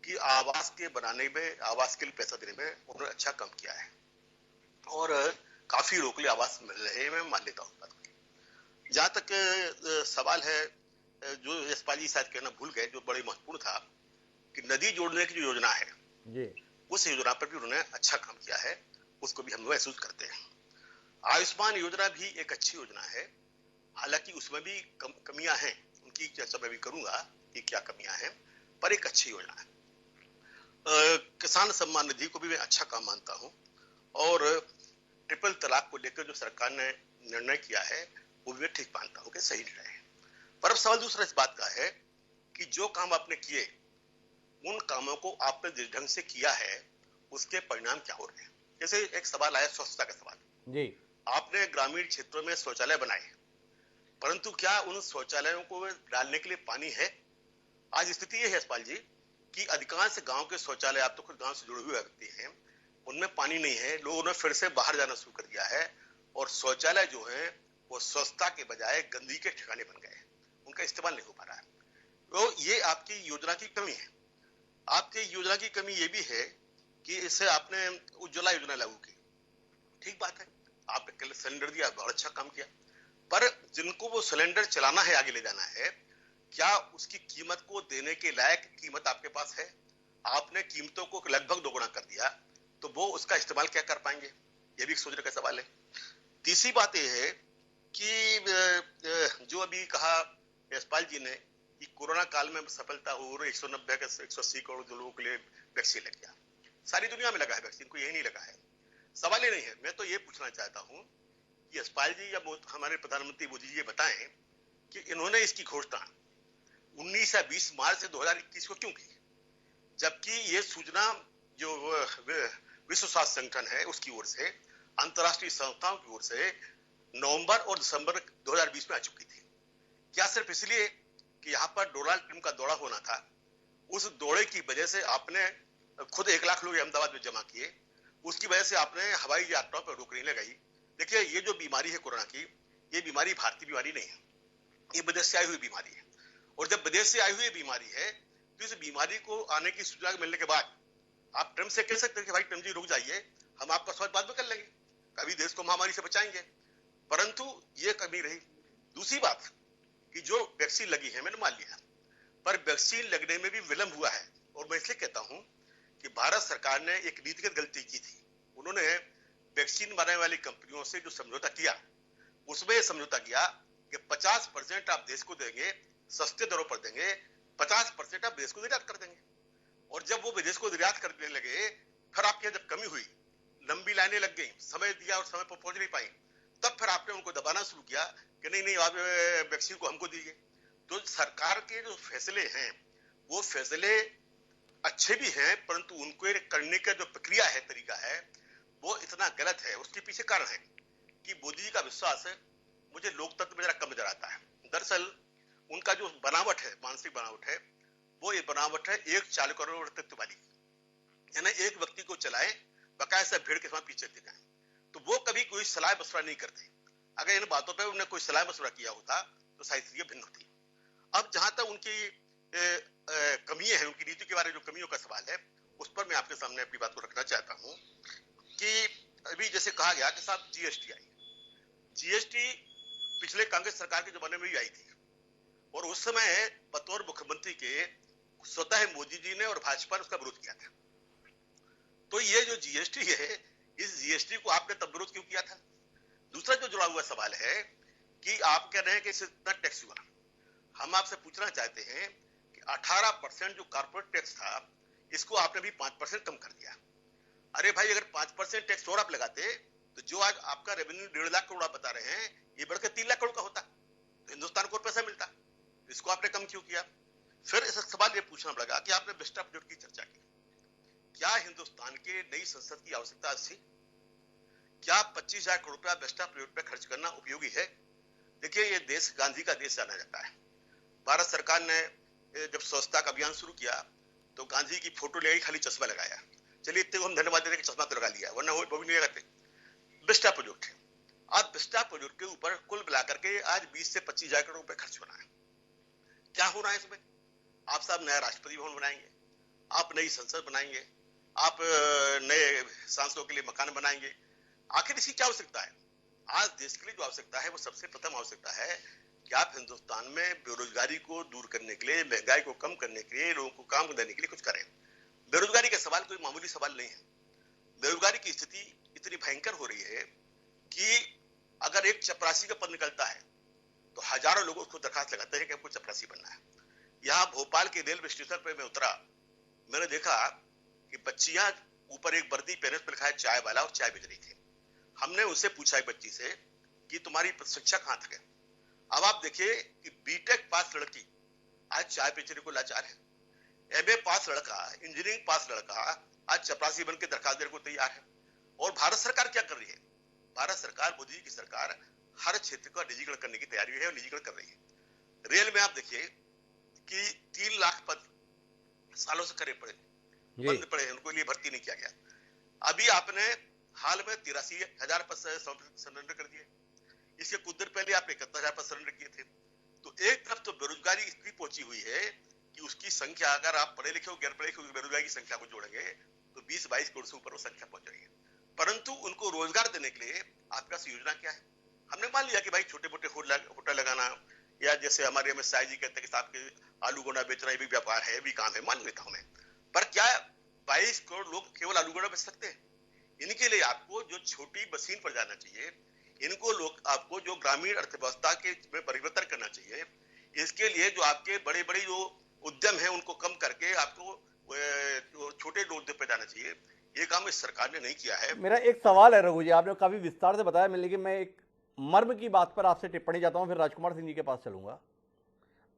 कि आवास के बनाने में, आवास के लिए पैसा देने में उन्होंने अच्छा काम किया है और काफी लोगों के लिए आवास मिल रहे हैं, मैं मान लेता हूँ। जहां तक सवाल है जो यशपाल जी शायद कहना भूल गए, जो बड़ी महत्वपूर्ण था कि नदी जोड़ने की जो योजना है जी उस योजना पर भी उन्होंने अच्छा काम किया है, उसको भी हम महसूस करते हैं। आयुष्मान योजना भी एक अच्छी योजना है, हालांकि उसमें भी कमियां हैं, उनकी चर्चा मैं भी करूंगा कि क्या कमियां हैं, पर एक अच्छी योजना है। किसान सम्मान निधि को भी मैं अच्छा काम मानता हूं और ट्रिपल तलाक को लेकर जो सरकार ने निर्णय किया है वो भी मैं ठीक मानता हूं कि सही निर्णय है। पर अब सवाल दूसरा इस बात का है कि जो काम आपने किए उन कामों को आपने जिस ढंग से किया है उसके परिणाम क्या हो रहे हैं। जैसे एक सवाल आया स्वच्छता का सवाल। जी आपने ग्रामीण क्षेत्रों में शौचालय बनाए, परंतु क्या उन शौचालयों को डालने के लिए पानी है? आज स्थिति यह है यशपाल जी कि अधिकांश गांव के शौचालय, आप तो खुद गांव से जुड़े हुए व्यक्ति हैं, उनमें पानी नहीं है। लोगों ने फिर से बाहर जाना शुरू कर दिया है और शौचालय जो है वो स्वच्छता के बजाय गंदगी के ठिकाने बन गए, उनका इस्तेमाल नहीं हो पा रहा है। तो ये आपकी योजना की कमी है। आपकी योजना की कमी ये भी है कि इससे आपने उज्ज्वला योजना लागू की, ठीक बात है, आपने सिलेंडर दिया, बहुत अच्छा काम किया, पर जिनको वो सिलेंडर चलाना है, आगे ले जाना है, क्या उसकी कीमत को देने के लायक कीमत आपके पास है? आपने कीमतों को लगभग दोगुना कर दिया, तो वो उसका इस्तेमाल क्या कर पाएंगे? ये भी सोचने का सवाल है। तीसरी बात यह है कि जो अभी कहा यशपाल जी ने कि कोरोना काल में सफलता हो रही, 190 का 180 करोड़ लोगों के लिए वैक्सीन लग गया। सारी दुनिया में लगा है वैक्सीन, को यही नहीं लगा है। सवाल ही नहीं है। मैं तो ये पूछना चाहता हूं कि यशपाल जी या हमारे प्रधानमंत्री मोदी जी ये बताएं कि इन्होंने इसकी घोषणा 19 या 20 मार्च 2021 को क्यों की, जबकि ये सूचना जो विश्व स्वास्थ्य संगठन है उसकी ओर से, अंतर्राष्ट्रीय संस्थाओं की ओर से नवंबर और दिसंबर 2020 में आ चुकी थी। क्या सिर्फ इसलिए कि यहाँ पर डोनाल्ड ट्रंप का दौरा होना था, उस दौरे की वजह से आपने खुद 1 लाख लोग अहमदाबाद में जमा किए, उसकी वजह से आपने हवाई यात्राओं पर रोक नहीं लगाई? देखिए, ये जो बीमारी है कोरोना की, ये बीमारी भारतीय बीमारी नहीं है, ये विदेश से आई हुई बीमारी है। और जब विदेश से आई हुई बीमारी है तो इस बीमारी को आने की सूचना मिलने के बाद आप ट्रंप से कह सकते हैं कि भाई ट्रंप जी रुक जाइए, हम आपका स्वागत बाद में कर लेंगे, कभी देश को महामारी से बचाएंगे, परंतु ये कमी रही। दूसरी बात कि जो वैक्सीन लगी है, मैंने मान लिया, पर वैक्सीन लगने में भी विलंब हुआ है। और मैं इसलिए कहता हूं कि भारत सरकार ने एक नीतिगत गलती की थी। उन्होंने वैक्सीन बनाने वाली कंपनियों से जो समझौता किया, उसमें समझौता किया कि 50% आप देश को देंगे, सस्ते दरों पर देंगे, 50% आप देश को निर्यात कर देंगे। और जब वो विदेश को निर्यात करने लगे, फिर आपके जब कमी हुई, लंबी लाइनें लग गई, समय दिया और समय पर पहुंच नहीं पाई, तब फिर आपने उनको दबाना शुरू किया कि नहीं आप वैक्सीन को हमको दीजिए। तो सरकार के जो फैसले हैं वो फैसले अच्छे भी हैं, परंतु उनको करने का जो प्रक्रिया है, तरीका है, वो इतना गलत है। उसके पीछे कारण है कि मोदी जी का विश्वास है मुझे लोकतंत्र में जरा कम नजर आता है। दरअसल उनका जो बनावट है, मानसिक बनावट है, वो ये बनावट है एक चाल करोड़ तत्व वाली, यानी एक व्यक्ति को चलाए, बकायदा भीड़ के साथ पीछे दिखाए। तो वो कभी कोई सलाह मशवरा नहीं करते। अगर इन बातों पर उन्होंने कोई सलाह मशवरा किया होता तो शायद ये भिन्न होती। अब जहां तक उनकी कमियां हैं, उनकी नीति के बारे में जो कमियों का सवाल है, उस पर मैं आपके सामने अपनी बात को रखना चाहता हूं कि अभी जैसे कहा गया कि साहब जीएसटी आई, जीएसटी पिछले कांग्रेस सरकार के जमाने में भी आई थी, और उस समय बतौर मुख्यमंत्री के स्वतः मोदी जी ने और भाजपा ने उसका विरोध किया था। तो ये जो जीएसटी है, इस जीएसटी को आपने तब विरोध क्यों किया था? दूसरा जो जुड़ा हुआ सवाल है कि आप कह रहे हैं कि इससे इतना टैक्स हुआ। हम आपसे पूछना चाहते हैं कि 18% जो कॉर्पोरेट टैक्स था, इसको आपने भी 5% कम कर दिया। अरे भाई, अगर 5% टैक्स और आप लगाते तो जो आज आपका रेवेन्यू 1.5 लाख करोड़ आप बता रहे हैं, ये बढ़कर 3 लाख करोड़ का होता, तो हिंदुस्तान को और पैसा मिलता। इसको आपने कम क्यों किया? फिर इस सवाल ये पूछना पड़ेगा कि आपने बेस्ट ऑफ की चर्चा की, क्या हिंदुस्तान के नई संसद की आवश्यकता थी? क्या 25,000 करोड़ रुपया बेस्ट ऑफ पे खर्च करना उपयोगी है? देखिए, ये देश गांधी का देश जाना जाता है। भारत सरकार ने जब स्वच्छता का अभियान शुरू किया तो गांधी की फोटो ले आई, खाली चश्मा लगाया। चलिए, इतने को हम धन्यवाद देते कि चश्मा तो लगा लिया, वरना वो भी नहीं लगाते। बिस्टा प्रोजेक्ट है, आज बिस्टा प्रोजेक्ट के ऊपर कुल मिलाकर के आज 20 से 25,000 करोड़ रुपए खर्च होना है। क्या हो रहा है इसमें? आप साहब नया राष्ट्रपति भवन बनाएंगे, आप नई संसद बनाएंगे, आप नए सांसदों के लिए मकान बनाएंगे। आखिर इसकी क्या आवश्यकता है? आज देश के लिए जो आवश्यकता है वो सबसे प्रथम आवश्यकता है कि आप हिंदुस्तान में बेरोजगारी को दूर करने के लिए, महंगाई को कम करने के लिए, लोगों को काम देने के लिए कुछ करें। बेरोजगारी का सवाल कोई मामूली सवाल नहीं है। बेरोजगारी की स्थिति इतनी भयंकर हो रही है कि अगर एक चपरासी का पद निकलता है तो हजारों लोग उसको दरखास्त लगाते हैं कि हमको चपरासी बनना है। यहाँ भोपाल के रेलवे स्टेशन पर मैं उतरा, मैंने देखा कि बच्चियां ऊपर एक वर्दी पहने, पर लिखा है चाय वाला, और चाय बेच रही थी। हमने उससे पूछा एक बच्ची से कि तुम्हारी शिक्षा कहां तक है? अब आप देखिए कि बीटेक पास लड़की आज चाय बेचने को लाचार है, एमए पास लड़का, इंजीनियरिंग पास लड़का आज चपरासी बन के दरखास्त देने को तैयार है। और भारत सरकार क्या कर रही है? भारत सरकार, मोदी जी की सरकार, हर क्षेत्र का निजीकरण करने की तैयारी है और निजीकरण कर रही है। रेल में आप देखिए कि 3 लाख पद सालों से करे पड़े, बंद पड़े, उनको लिए भर्ती नहीं किया गया। अभी आपने हाल में 83,000 पद सरेंडर कर दिए। इसके कुछ देर पहले आपने 71,000 पद सरेंडर किए थे। तो एक तरफ तो बेरोजगारी इतनी पहुंची हुई है कि उसकी संख्या, अगर आप पढ़े लिखे हो, गैर पढ़े लिखे बेरोजगारी की संख्या को जोड़ेंगे तो 20-22 करोड़ से ऊपर वो संख्या पहुंच रही है। परंतु उनको रोजगार देने के लिए आपके पास योजना क्या है? हमने मान लिया कि भाई छोटे मोटे होटल लगाना, या जैसे हमारे अमित शाह जी कहते हैं कि साहब के आलू गोना बेचना, ये भी व्यापार है, ये भी काम है, मान लेता हूं मैं। पर क्या 22 करोड़ लोग केवल आलू गोना बेच सकते हैं? इनके लिए आपको जो छोटी मशीन पर जाना चाहिए, इनको लोग आपको जो ग्रामीण अर्थव्यवस्था के में परिवर्तन करना चाहिए, इसके लिए जो आपके बड़े बड़े जो उद्यम है उनको कम करके आपको छोटे उद्योग पे जाना चाहिए। ये काम इस सरकार ने नहीं किया है। मेरा एक सवाल है रघु जी, आपने काफी विस्तार से बताया, लेकिन मैं एक मर्म की बात पर आपसे टिप्पणी चाहता हूं, फिर राजकुमार सिंह जी के पास चलूंगा।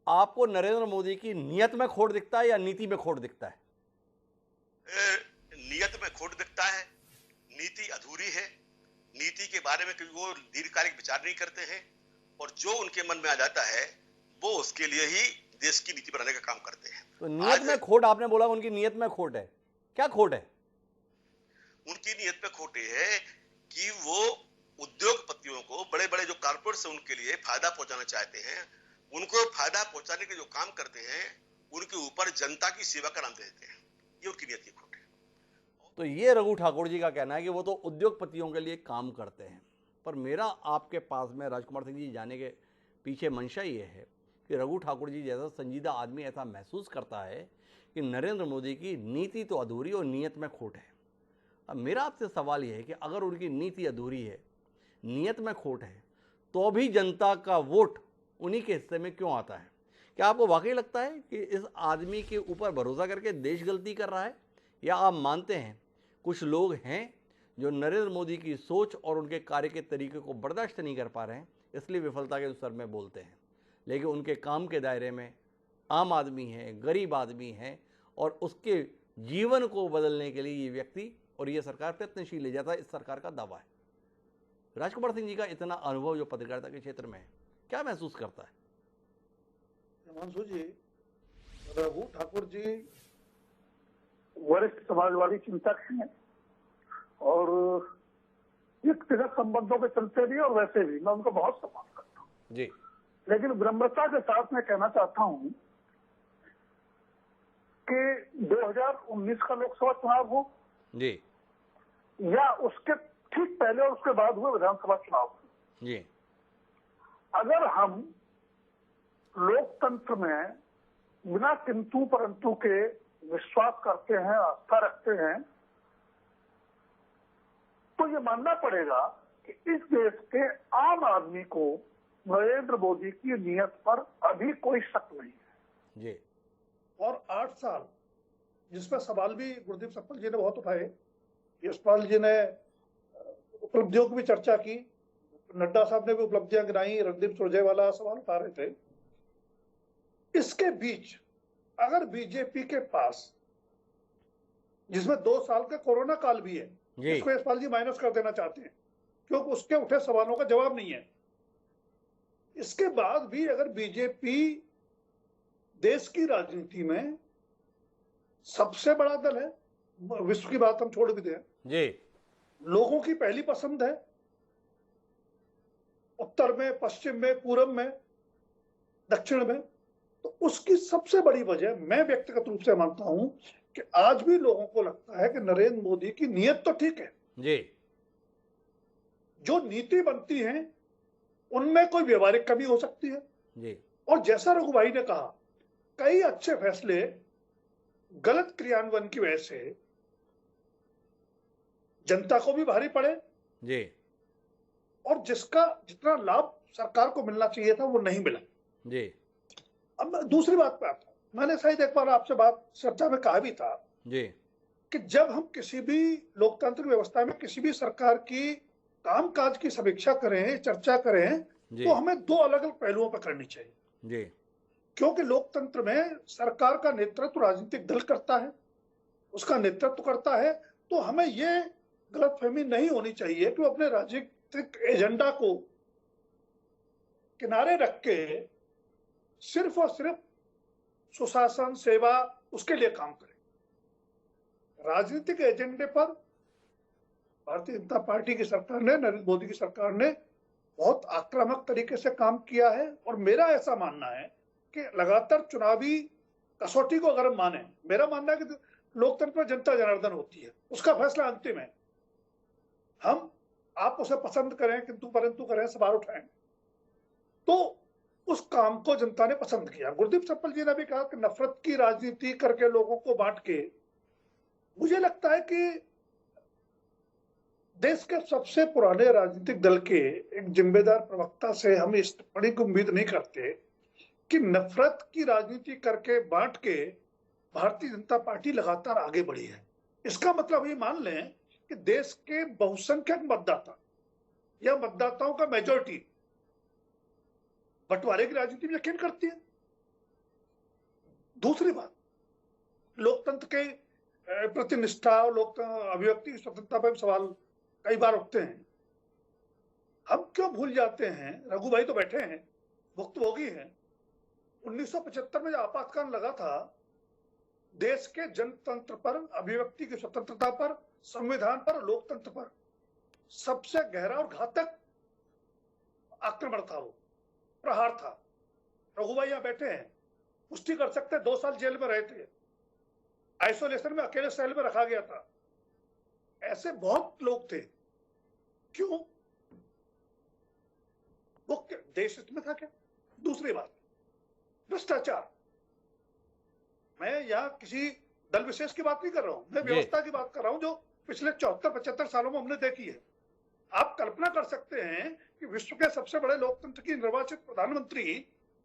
आपको नरेंद्र मोदी की नीयत में खोट दिखता है या नीति में खोट दिखता है? नियत में खोट दिखता है, नीति अधूरी है। नीति के बारे में क्योंकि वो दीर्घकालिक विचार नहीं करते हैं, और जो उनके मन में आ जाता है वो उसके लिए ही देश की नीति बनाने का काम करते हैं। तो नियत में खोट, आपने बोला उनकी नियत में खोट है, क्या खोट है? उनकी नियत में खोट है कि वो उद्योगपतियों को, बड़े बड़े जो कॉर्पोरेट्स हैं उनके लिए फायदा पहुंचाना चाहते हैं। उनको फायदा पहुंचाने के जो काम करते हैं उनके ऊपर जनता की सेवा का नाम दे देते हैं। ये उनकी नियत की खोट है। तो ये रघु ठाकुर जी का कहना है कि वो तो उद्योगपतियों के लिए काम करते हैं। पर मेरा आपके पास में राजकुमार सिंह जी जाने के पीछे मंशा ये है कि रघु ठाकुर जी जैसा संजीदा आदमी ऐसा महसूस करता है कि नरेंद्र मोदी की नीति तो अधूरी और नीयत में खोट है। अब मेरा आपसे सवाल यह है कि अगर उनकी नीति अधूरी है, नीयत में खोट है, तो भी जनता का वोट उन्हीं के हिस्से में क्यों आता है? क्या आपको वाकई लगता है कि इस आदमी के ऊपर भरोसा करके देश गलती कर रहा है, या आप मानते हैं कुछ लोग हैं जो नरेंद्र मोदी की सोच और उनके कार्य के तरीके को बर्दाश्त नहीं कर पा रहे हैं, इसलिए विफलता के स्वर में बोलते हैं, लेकिन उनके काम के दायरे में आम आदमी है, गरीब आदमी है, और उसके जीवन को बदलने के लिए ये व्यक्ति और ये सरकार प्रयत्नशील है, जैसा इस सरकार का दावा है। राजकुमार सिंह जी का इतना अनुभव जो पत्रकारिता के क्षेत्र में है, क्या महसूस करता है? हिमांशु जी, रघु ठाकुर जी वरिष्ठ समाजवादी चिंतक हैं और व्यक्तिगत संबंधों के चलते भी और वैसे भी मैं उनका बहुत सम्मान करता हूँ जी। लेकिन विनम्रता के साथ मैं कहना चाहता हूँ कि 2019 का लोकसभा चुनाव हो जी, या उसके ठीक पहले और उसके बाद हुए विधानसभा चुनाव, जी, अगर हम लोकतंत्र में बिना किंतु परंतु के विश्वास करते हैं, आस्था रखते हैं, तो ये मानना पड़ेगा कि इस देश के आम आदमी को नरेंद्र मोदी की नीयत पर अभी कोई शक नहीं है। जी। और 8 साल जिसमें सवाल भी गुरदीप सप्पल जी ने बहुत उठाए, यशपाल जी ने उपलब्धियों की भी चर्चा की, नड्डा साहब ने भी उपलब्धियां गिनाई, रणदीप सुरजेवाला सवाल उठा रहे थे। इसके बीच अगर बीजेपी के पास, जिसमें 2 साल का कोरोना काल भी है, इसको यशपाल जी माइनस कर देना चाहते हैं क्योंकि उसके उठे सवालों का जवाब नहीं है, इसके बाद भी अगर बीजेपी देश की राजनीति में सबसे बड़ा दल है, विश्व की बात हम छोड़ भी दें जी, लोगों की पहली पसंद है, उत्तर में, पश्चिम में, पूर्व में, दक्षिण में, तो उसकी सबसे बड़ी वजह मैं व्यक्तिगत रूप से मानता हूं कि आज भी लोगों को लगता है कि नरेंद्र मोदी की नीयत तो ठीक है जी, जो नीति बनती है उनमें कोई व्यवहारिक कमी हो सकती है जी, और जैसा रघु भाई ने कहा, कई अच्छे फैसले गलत क्रियान्वयन की वजह से जनता को भी भारी पड़े जी, और जिसका जितना लाभ सरकार को मिलना चाहिए था वो नहीं मिला जी, अब मैं दूसरी बात पे आता हूं। मैंने शायद एक बार आपसे बात चर्चा में कहा भी था जी, कि जब हम किसी भी लोकतांत्रिक व्यवस्था में किसी भी सरकार की कामकाज की समीक्षा करें, चर्चा करें, तो हमें 2 अलग अलग पहलुओं पर करनी चाहिए जी, क्योंकि लोकतंत्र में सरकार का नेतृत्व राजनीतिक दल करता है, उसका नेतृत्व करता है, तो हमें ये गलतफहमी नहीं होनी चाहिए कि वो अपने राजनीतिक एजेंडा को किनारे रख के सिर्फ और सिर्फ सुशासन, सेवा, उसके लिए काम करे। राजनीतिक एजेंडे पर भारतीय जनता पार्टी की सरकार ने, नरेंद्र मोदी की सरकार ने बहुत आक्रामक तरीके से काम किया है और मेरा ऐसा मानना है कि लगातार चुनावी कसौटी को अगर हम माने, मेरा मानना है कि लोकतंत्र में जनता जनार्दन होती है, उसका फैसला अंतिम है। हम आप उसे पसंद करें, किंतु परंतु करें, सवाल उठाएं, तो उस काम को जनता ने पसंद किया। गुरदीप सप्पल जी ने भी कहा कि नफरत की राजनीति करके लोगों को बांट के, मुझे लगता है कि देश के सबसे पुराने राजनीतिक दल के एक जिम्मेदार प्रवक्ता से हम इस टिप्पणी की उम्मीद नहीं करते कि नफरत की राजनीति करके बांट के भारतीय जनता पार्टी लगातार आगे बढ़ी है। इसका मतलब ये मान लें कि देश के बहुसंख्यक मतदाता या मतदाताओं का मेजॉरिटी बंटवारे की राजनीति में यकीन करती है। दूसरी बात, लोकतंत्र के प्रति निष्ठा और अभिव्यक्ति की स्वतंत्रता पर सवाल कई बार उठते हैं। हम क्यों भूल जाते हैं, रघु भाई तो बैठे हैं, भुक्तभोगी हैं, 1975 में जब आपातकाल लगा था, देश के जनतंत्र पर, अभिव्यक्ति की स्वतंत्रता पर, संविधान पर, लोकतंत्र पर सबसे गहरा और घातक आक्रमण था, वो प्रहार था। रघु भाई यहां बैठे हैं, पुष्टि कर सकते हैं, 2 साल जेल में रहे थे, आइसोलेशन में अकेले सेल में रखा गया था। ऐसे बहुत लोग थे। क्यों? वो देश में था क्या? दूसरी बात, भ्रष्टाचार। मैं यहां किसी दल विशेष की बात नहीं कर रहा हूं, मैं व्यवस्था की बात कर रहा हूं जो पिछले 74-75 सालों में हमने देखी है। आप कल्पना कर सकते हैं कि विश्व के सबसे बड़े लोकतंत्र की निर्वाचित प्रधानमंत्री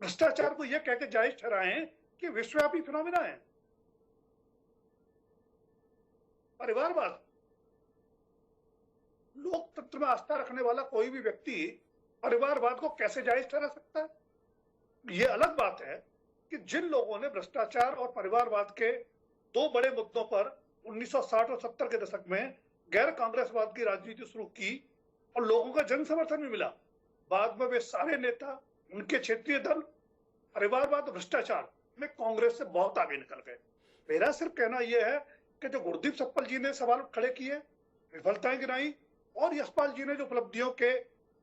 भ्रष्टाचार को यह कहकर जायज ठहराएं कि विश्वव्यापी फिनोमिना है। परिवारवाद, लोकतंत्र में आस्था रखने वाला कोई भी व्यक्ति परिवारवाद को कैसे जायज ठहरा सकता है? यह अलग बात है कि जिन लोगों ने भ्रष्टाचार और परिवारवाद के 2 बड़े मुद्दों पर 1960 और 70 के दशक में गैर कांग्रेसवाद की राजनीति शुरू की और लोगों का जन समर्थन भी मिला, बाद में वे सारे नेता, उनके क्षेत्रीय दल परिवारवाद और भ्रष्टाचार में कांग्रेस से बहुत आगे निकल गए। मेरा सिर्फ कहना यह है कि जो गुरदीप सप्पल जी ने सवाल खड़े किए, विफलताएं गिनाई, और यशपाल जी ने जो उपलब्धियों के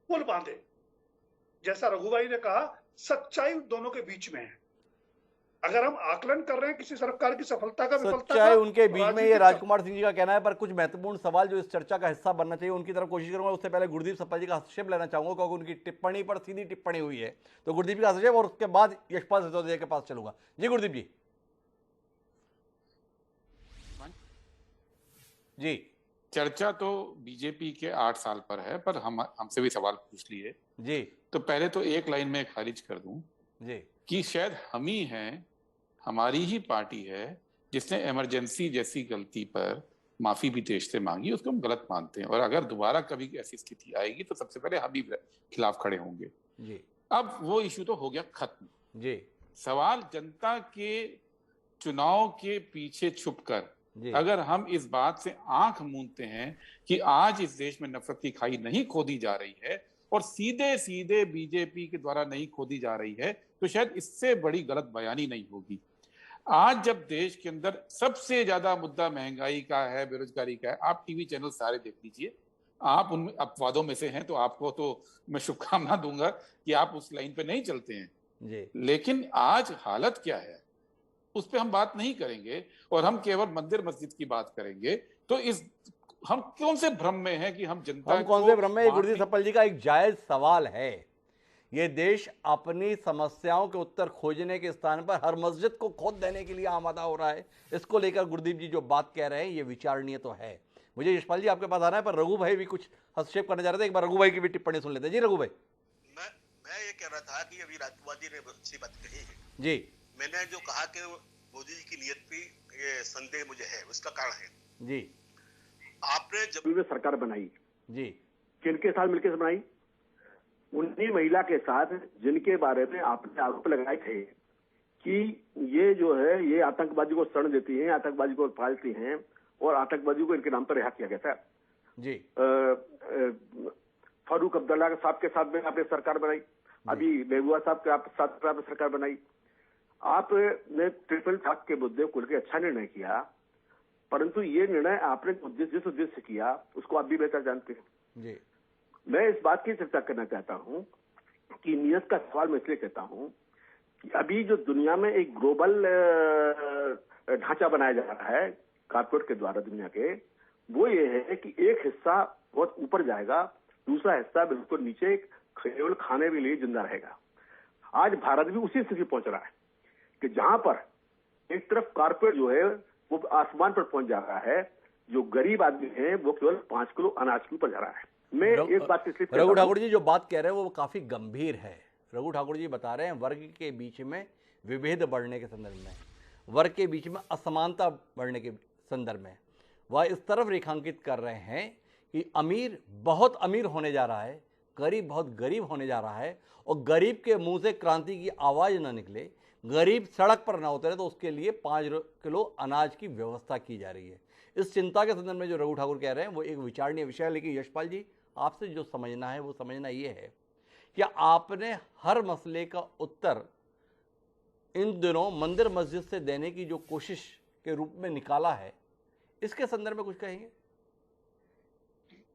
पुल बांधे, जैसा रघु भाई ने कहा, सच्चाई दोनों के बीच में है। अगर हम आकलन कर रहे हैं किसी सरकार की सफलता का विफलता सच्चाई का, उनके बीच में ये राजनीतिक राजकुमार सिंह जी का कहना है, पर कुछ महत्वपूर्ण सवाल जो इस चर्चा का हिस्सा बनना चाहिए उनकी तरफ कोशिश करूंगा। उससे पहले गुरदीप सप्पा जी का हस्तक्षेप लेना चाहूंगा, क्योंकि उनकी टिप्पणी पर सीधी टिप्पणी हुई है। तो गुरदीप जी का हस्तक्षेप और उसके बाद यशपाल सिसोदिया के पास चलूंगा। जी गुरदीप जी। जी चर्चा तो बीजेपी के 8 साल पर है, पर हमसे भी सवाल पूछ लिए जी। तो पहले तो एक लाइन में खारिज कर दूं जी कि शायद हम ही हैं, हमारी ही पार्टी है जिसने इमरजेंसी जैसी गलती पर माफी भी देश से मांगी, उसको हम गलत मानते हैं। और अगर दोबारा कभी ऐसी स्थिति आएगी तो सबसे पहले हम ही खिलाफ खड़े होंगे। जी अब वो इश्यू तो हो गया खत्म। जी सवाल जनता के चुनाव के पीछे छुपकर जी। अगर हम इस बात से आंख मूंदते हैं कि आज इस देश में नफरत की खाई नहीं खोदी जा रही है और सीधे सीधे बीजेपी के द्वारा नहीं खोदी जा रही है, तो शायद इससे बड़ी गलत बयानी नहीं होगी। आज जब देश के अंदर सबसे ज्यादा मुद्दा महंगाई का है, बेरोजगारी का है, आप टीवी चैनल सारे देख लीजिए, आप उन अपवादों में से हैं, तो आपको तो मैं शुभकामना दूंगा कि आप उस लाइन पे नहीं चलते हैं जी। लेकिन आज हालत क्या है उस पर हम बात नहीं करेंगे और हम केवल मंदिर मस्जिद की बात करेंगे। तो हम कौन से भ्रम में हैं कि हम जनता हम कौन से भ्रम में? गुरदीप सप्पा जी का एक जायज सवाल है। ये देश अपनी समस्याओं के उत्तर खोजने के स्थान पर हर मस्जिद को खोद देने के लिए आमादा हो रहा है। इसको लेकर गुरदीप जी जो बात कह रहे हैं ये विचारणीय तो है। मुझे यशपाल जी आपके पास आना है, पर रघु भाई भी कुछ हस्तक्षेप करने जा रहे थे। एक बार रघु भाई की भी टिप्पणी सुन लेते हैं। जी रघु भाई। मैं ये कह रहा था कि अभी राजकुमार जी ने अच्छी बात कही है जी। मैंने जो कहा कि मोदी जी की नियत पे ये संदेह मुझे है, उसका कारण है जी। आपने जब में सरकार बनाई जी, किनके साथ मिलकर बनाई? उन्हीं महिला के साथ जिनके बारे में आपने आरोप लगाए थे कि ये जो है ये आतंकवादी को शरण देती हैं, आतंकवादी को पालती हैं और आतंकवादी को इनके नाम पर रिहा किया गया था। जी। फारूक अब्दुल्ला साहब के साथ में आपने सरकार बनाई, अभी महबूबा साहब के साथ आपने सरकार बनाई। आपने ट्रिपल तलाक के मुद्दे को लेकर अच्छा निर्णय किया, परंतु ये निर्णय आपने जिस उद्देश्य से किया उसको आप भी बेहतर जानते हैं। जी। मैं इस बात की चर्चा करना चाहता हूं कि नियत का सवाल मैं इसलिए कहता हूं कि अभी जो दुनिया में एक ग्लोबल ढांचा बनाया जा रहा है कॉर्पोरेट के द्वारा दुनिया के, वो ये है कि एक हिस्सा बहुत ऊपर जाएगा, दूसरा हिस्सा बिल्कुल नीचे केवल खाने के लिए जिंदा रहेगा। आज भारत भी उसी स्थिति पहुंच रहा है कि जहां पर एक तरफ कॉर्पोरेट जो है वो आसमान पर पहुंच जा रहा है, जो गरीब आदमी है वो केवल 5 किलो अनाज के ऊपर जा रहा है। मैं एक बात इसलिए रघु ठाकुर जी जो बात कह रहे हैं वो काफी गंभीर है। रघु ठाकुर जी बता रहे हैं वर्ग के बीच में विभेद बढ़ने के संदर्भ में, वर्ग के बीच में असमानता बढ़ने के संदर्भ में वह इस तरफ रेखांकित कर रहे हैं कि अमीर बहुत अमीर होने जा रहा है, गरीब बहुत गरीब होने जा रहा है, और गरीब के मुंह से क्रांति की आवाज ना निकले, गरीब सड़क पर ना उतरे, तो उसके लिए 5 किलो अनाज की व्यवस्था की जा रही है। इस चिंता के संदर्भ में जो रघु ठाकुर कह रहे हैं वो एक विचारणीय विषय है। लेकिन यशपाल जी आपसे जो समझना है वो समझना ये है कि आपने हर मसले का उत्तर इन दिनों मंदिर मस्जिद से देने की जो कोशिश के रूप में निकाला है, इसके संदर्भ में कुछ कहेंगे?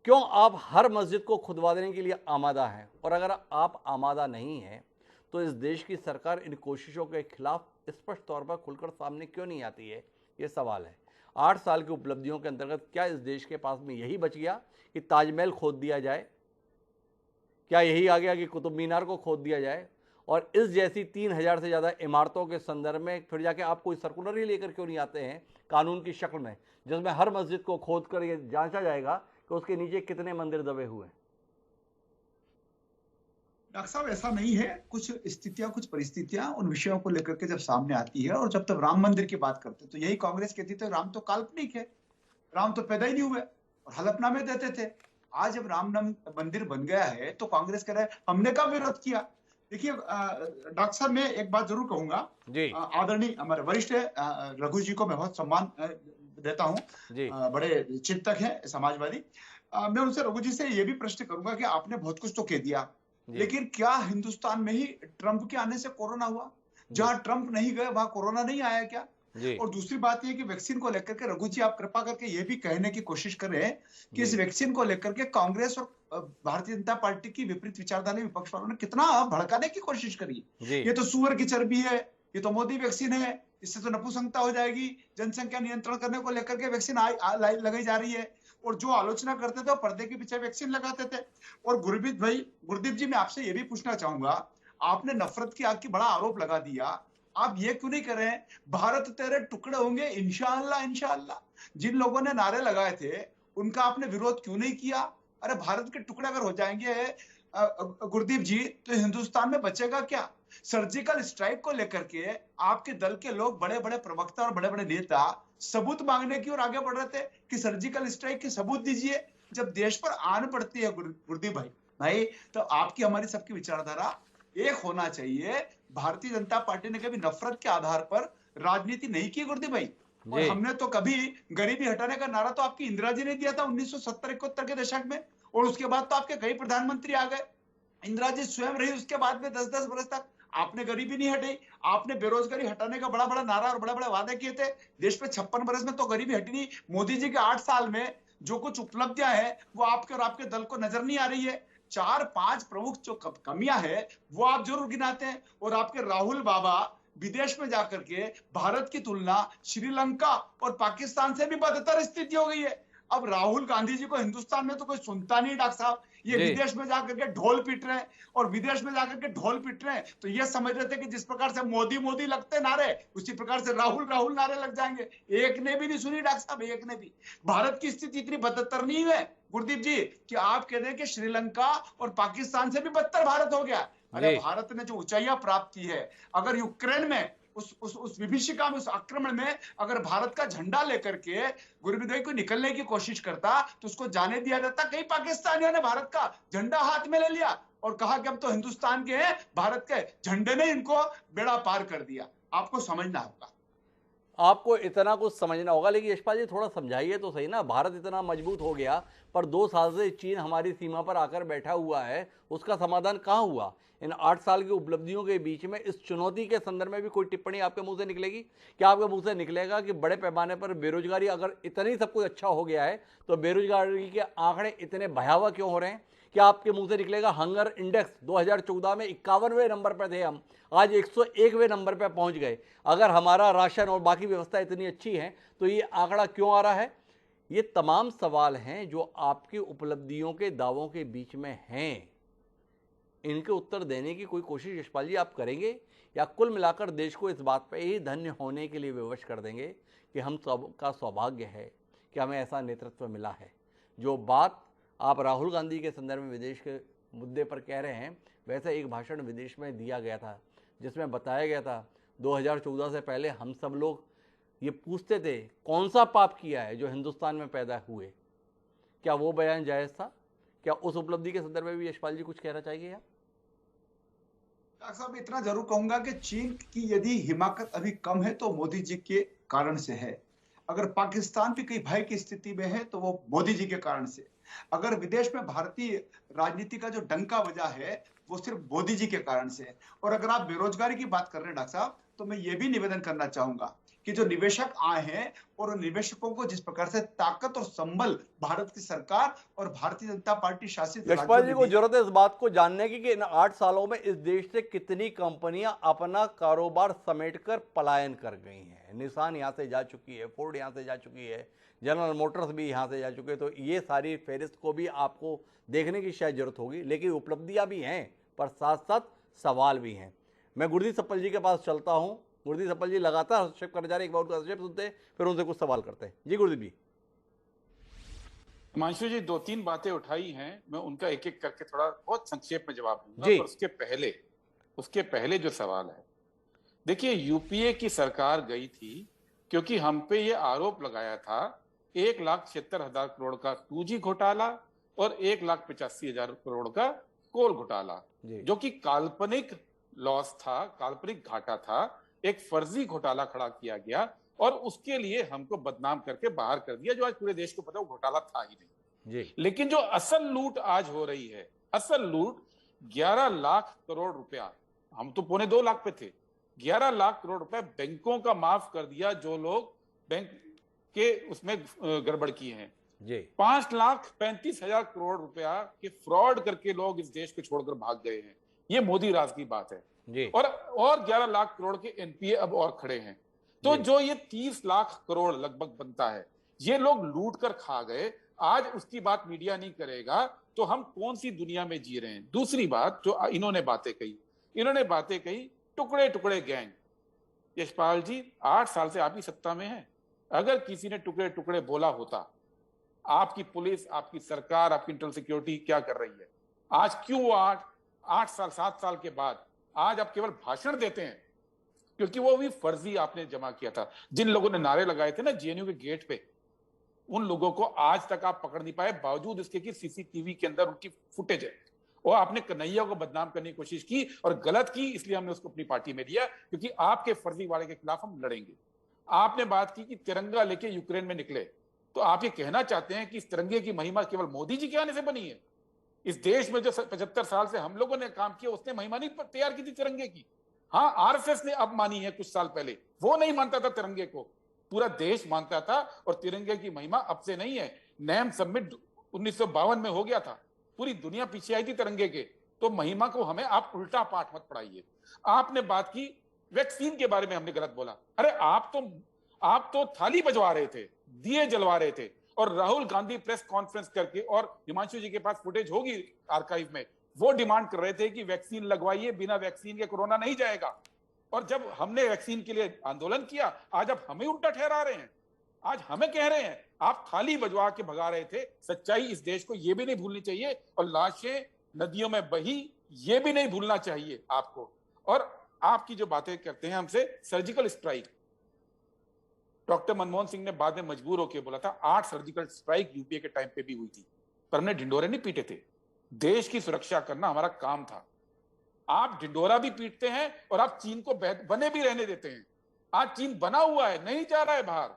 क्यों आप हर मस्जिद को खुदवा देने के लिए आमादा हैं? और अगर आप आमादा नहीं हैं तो इस देश की सरकार इन कोशिशों के खिलाफ स्पष्ट तौर पर खुलकर सामने क्यों नहीं आती है? ये सवाल है। 8 साल की उपलब्धियों के अंतर्गत क्या इस देश के पास में यही बच गया कि ताजमहल खोद दिया जाए? क्या यही आ गया कि कुतुब मीनार को खोद दिया जाए? और इस जैसी 3000 से ज़्यादा इमारतों के संदर्भ में फिर जाके आप कोई सर्कुलर ही लेकर क्यों नहीं आते हैं कानून की शक्ल में, जिसमें हर मस्जिद को खोद कर ये जांचा जाएगा कि उसके नीचे कितने मंदिर दबे हुए हैं? डॉक्टर साहब ऐसा नहीं है। कुछ स्थितियां, कुछ परिस्थितियां उन विषयों को लेकर के जब सामने आती है, और जब तक राम मंदिर की बात करते तो यही कांग्रेस कहती थी राम तो काल्पनिक है, राम तो पैदा ही नहीं हुए, और हलफनामे देते थे। आज जब राम मंदिर बन गया है तो कांग्रेस कह रहा है हमने कब विरोध किया। देखिए डॉक्टर साहब मैं एक बात जरूर कहूंगा, आदरणीय हमारे वरिष्ठ रघु जी को मैं बहुत सम्मान देता हूँ, बड़े चिंतक हैं समाजवादी। मैं उनसे रघु जी से ये भी प्रश्न करूंगा कि आपने बहुत कुछ तो कह दिया, लेकिन क्या हिंदुस्तान में ही ट्रंप के आने से कोरोना हुआ? जहां ट्रंप नहीं गए वहां कोरोना नहीं आया क्या? और दूसरी बात यह कि वैक्सीन को लेकर के रघु जी आप कृपा करके ये भी कहने की कोशिश कर रहे हैं कि इस वैक्सीन को लेकर के कांग्रेस और भारतीय जनता पार्टी की विपरीत विचारधारा विपक्ष वालों ने कितना भड़काने की कोशिश करी। ये तो सुअर की चर्बी है, ये तो मोदी वैक्सीन है, इससे तो नपुंसकता हो जाएगी, जनसंख्या नियंत्रण करने को लेकर के वैक्सीन लगाई जा रही है। और जो आलोचना करते थे वो पर्दे के पीछे वैक्सीन लगाते थे। और गुरदीप जी, मैं आपसे ये भी पूछना चाहूंगा, आपने नफरत की आग की बड़ा आरोप लगा दिया, आप ये क्यों नहीं करें भारत तेरे टुकड़े होंगे इंशाअल्लाह इंशाअल्लाह? जिन लोगों ने नारे लगाए थे उनका आपने विरोध क्यों नहीं किया? अरे भारत के टुकड़े अगर हो जाएंगे गुरदीप जी, तो हिंदुस्तान में बचेगा क्या? सर्जिकल स्ट्राइक को लेकर के आपके दल के लोग, बड़े बड़े प्रवक्ता और बड़े बड़े नेता सबूत मांगने की ओर आगे बढ़ रहे थे कि सर्जिकल स्ट्राइक के सबूत दीजिए। जब देश पर आन पड़ती है गुरदीप भाई, तो आपकी हमारी सबकी विचारधारा एक होना चाहिए। भारतीय जनता पार्टी ने कभी नफरत के आधार पर राजनीति नहीं की गुरदीप भाई, और हमने तो कभी गरीबी हटाने का नारा तो आपकी इंदिरा जी ने दिया था 1970-71 के दशक में, और उसके बाद तो आपके कई प्रधानमंत्री आ गए। इंदिरा जी स्वयं रही उसके बाद में 10-10 वर्ष तक, आपने गरीबी नहीं हटाई, आपने बेरोजगारी हटाने का बड़ा बड़ा नारा और बड़े बड़े वादे किए थे। देश में 56 वर्ष में तो गरीबी हटी नहीं। मोदी जी के 8 साल में जो कुछ उपलब्धियां हैं वो आपके और आपके दल को नजर नहीं आ रही है। 4-5 प्रमुख जो कमियां है वो आप जरूर गिनाते हैं। और आपके राहुल बाबा विदेश में जाकर के भारत की तुलना श्रीलंका और पाकिस्तान से भी बदतर स्थिति हो गई है। अब राहुल गांधी जी को हिंदुस्तान में तो कोई सुनता नहीं डॉक्टर साहब, ये विदेश में जाकर के ढोल पीट रहे हैं, और विदेश में जाकर के ढोल पीट रहे हैं तो ये समझ रहे थे कि जिस प्रकार से मोदी मोदी लगते नारे, उसी प्रकार से राहुल राहुल नारे लग जाएंगे। एक ने भी नहीं सुनी डॉक्टर साहब, एक ने भी। भारत की स्थिति इतनी बदतर नहीं है गुरदीप जी कि आप कह दें कि श्रीलंका और पाकिस्तान से भी बदतर भारत हो गया। अरे भारत ने जो ऊंचाइयां प्राप्त की है, अगर यूक्रेन में उस विभीषिका में, उस आक्रमण में अगर भारत का झंडा लेकर के गुरबीदोई को निकलने की कोशिश करता तो उसको जाने दिया जाता। कई पाकिस्तानियों ने भारत का झंडा हाथ में ले लिया और कहा कि अब तो हिंदुस्तान के हैं, भारत के झंडे ने इनको बेड़ा पार कर दिया। आपको समझना होगा, आपको इतना कुछ समझना होगा। लेकिन यशपाल जी थोड़ा समझाइए तो सही ना, भारत इतना मजबूत हो गया पर 2 साल से चीन हमारी सीमा पर आकर बैठा हुआ है, उसका समाधान कहाँ हुआ? इन 8 साल की उपलब्धियों के बीच में इस चुनौती के संदर्भ में भी कोई टिप्पणी आपके मुंह से निकलेगी? क्या आपके मुंह से निकलेगा कि बड़े पैमाने पर बेरोजगारी, अगर इतना ही सब कुछ अच्छा हो गया है तो बेरोजगारी के आंकड़े इतने भयावह क्यों हो रहे हैं? क्या आपके मुंह से निकलेगा हंगर इंडेक्स 2014 में 51वें नंबर पर थे हम, आज 101वें नंबर पर पहुंच गए। अगर हमारा राशन और बाकी व्यवस्था इतनी अच्छी है तो ये आंकड़ा क्यों आ रहा है? ये तमाम सवाल हैं जो आपकी उपलब्धियों के दावों के बीच में हैं। इनके उत्तर देने की कोई कोशिश यशपाल जी आप करेंगे, या कुल मिलाकर देश को इस बात पे ही धन्य होने के लिए विवश कर देंगे कि हम सबका सौभाग्य है कि हमें ऐसा नेतृत्व मिला है? जो बात आप राहुल गांधी के संदर्भ में विदेश के मुद्दे पर कह रहे हैं, वैसे एक भाषण विदेश में दिया गया था जिसमें बताया गया था 2014 से पहले हम सब लोग ये पूछते थे कौन सा पाप किया है जो हिंदुस्तान में पैदा हुए। क्या वो बयान जायज़ था? क्या उस उपलब्धि के संदर्भ में भी यशपाल जी कुछ कहना चाहिए? डॉक्टर साहब इतना जरूर कहूंगा कि चीन की यदि हिमाकत अभी कम है तो मोदी जी के कारण से है। अगर पाकिस्तान भी कहीं भय की स्थिति में है तो वो मोदी जी के कारण से। अगर विदेश में भारतीय राजनीति का जो डंका बजा है वो सिर्फ मोदी जी के कारण से है। और अगर आप बेरोजगारी की बात कर रहे हैं डॉक्टर साहब, तो मैं ये भी निवेदन करना चाहूंगा कि जो निवेशक आए हैं और उन निवेशकों को जिस प्रकार से ताकत और संबल भारत की सरकार और भारतीय जनता पार्टी शासित यशपाल जी को जरूरत है इस बात को जानने की कि इन 8 सालों में इस देश से कितनी कंपनियां अपना कारोबार समेटकर पलायन कर गई हैं। निसान यहां से जा चुकी है, फोर्ड यहां से जा चुकी है, जनरल मोटर्स भी यहां से जा चुके हैं। तो ये सारी फहरिस्त को भी आपको देखने की शायद जरूरत होगी। लेकिन उपलब्धियां भी हैं पर साथ साथ सवाल भी हैं। मैं गुरदीप सप्पल जी के पास चलता हूं। गुरदीप सप्पल जी लगातार हस्तक्षेप कर जा रहे हैं, एक बार उनका हस्तक्षेप सुनते हैं फिर उनसे कुछ सवाल करते हैं। जी गुरदीप जी। हिमांशु जी 2-3 बातें उठाई हैं, मैं उनका एक एक करके थोड़ा बहुत संक्षेप में जवाब दूंगा। जी। और उसके पहले जो सवाल है, देखिए यूपीए की सरकार गई थी क्योंकि हम पे ये आरोप लगाया था 1,76,000 करोड़ का 2G घोटाला और 1,85,000 करोड़ का कोल घोटाला, जो कि काल्पनिक लॉस था, काल्पनिक घाटा था, एक फर्जी घोटाला खड़ा किया गया और उसके लिए हमको बदनाम करके बाहर कर दिया, जो आज पूरे देश को पता है वो घोटाला था ही नहीं। जी। लेकिन जो असल लूट आज हो रही है, असल लूट 11 लाख करोड़ रुपया, हम तो 2.25 लाख पे थे, 11 लाख करोड़ रुपया बैंकों का माफ कर दिया जो लोग बैंक के उसमें गड़बड़ किए हैं। जी। 5,35,000 करोड़ रुपया के फ्रॉड करके लोग इस देश को छोड़कर भाग गए हैं। ये मोदी राज की बात है। जी। और 11 लाख करोड़ के एनपीए अब और खड़े हैं। तो जो ये 30 लाख करोड़ लगभग बनता है, ये लोग लूट कर खा गए, आज उसकी बात मीडिया नहीं करेगा तो हम कौन सी दुनिया में जी रहे हैं। दूसरी बात जो इन्होंने बातें कही टुकड़े टुकड़े गैंग। यशपाल जी 8 साल से आप ही सत्ता में हैं, अगर किसी ने टुकड़े टुकड़े बोला होता, आपकी पुलिस, आपकी सरकार, आपकी इंटरनल सिक्योरिटी क्या कर रही है? आज क्यों 8 साल 7 साल के बाद आज आप केवल भाषण देते हैं? क्योंकि वो भी फर्जी आपने जमा किया था। जिन लोगों ने नारे लगाए थे ना जेएनयू के गेट पे, उन लोगों को आज तक आप पकड़ नहीं पाए, बावजूद इसके कि सीसीटीवी के अंदर उनकी फुटेज है। और आपने कन्हैया को बदनाम करने की कोशिश की और गलत की, इसलिए हमने उसको अपनी पार्टी में लिया, क्योंकि आपके फर्जीवाड़े के खिलाफ हम लड़ेंगे। आपने बात की कि तिरंगा लेके यूक्रेन में निकले, तो आप ये कहना चाहते हैं कि इस तिरंगे की महिमा केवल मोदी जी के आने से बनी है? इस देश में जो 75 साल से हम लोगों ने काम किया, उसने महिमा नहीं तैयार की थी तिरंगे की। हाँ, आरएसएस ने अब मानी है कुछ साल पहले, वो नहीं मानता था तिरंगे को, पूरा देश मानता था। और तिरंगे की महिमा अब से नहीं है, नैम समिट 1952 में हो गया था, पूरी दुनिया पीछे आई थी तिरंगे के। तो महिमा को हमें आप उल्टा पाठ मत पढ़ाइए। आपने बात की वैक्सीन के बारे में, हमने गलत बोला। अरे आप तो थाली बजवा रहे थे, दिए जलवा रहे थे, और राहुल गांधी प्रेस कॉन्फ्रेंस करके, और हिमांशु जी के पास फुटेज होगी आर्काइव में, वो डिमांड कर रहे थे कि वैक्सीन लगवाइए, बिना वैक्सीन के कोरोना नहीं जाएगा। और जब हमने वैक्सीन के लिए आंदोलन किया, आज आप हमें उल्टा ठहरा रहे हैं, आज हमें कह रहे हैं आप थाली बजवा के भगा रहे थे। सच्चाई इस देश को ये भी नहीं भूलनी चाहिए, और लाशें नदियों में बही ये भी नहीं भूलना चाहिए आपको। और आपकी जो बातें करते हैं हमसे, surgical strike, doctor Manmohan Singh ने बाद में मजबूर होकर बोला था 8 सर्जिकल स्ट्राइक यूपीए के टाइम पे भी हुई थी, पर हमने ढिंडोरे नहीं पीटे थे। देश की सुरक्षा करना हमारा काम था। आप ढिंडोरा भी पीटते हैं और आप चीन को बने भी रहने देते हैं। आज चीन बना हुआ है, नहीं जा रहा है बाहर,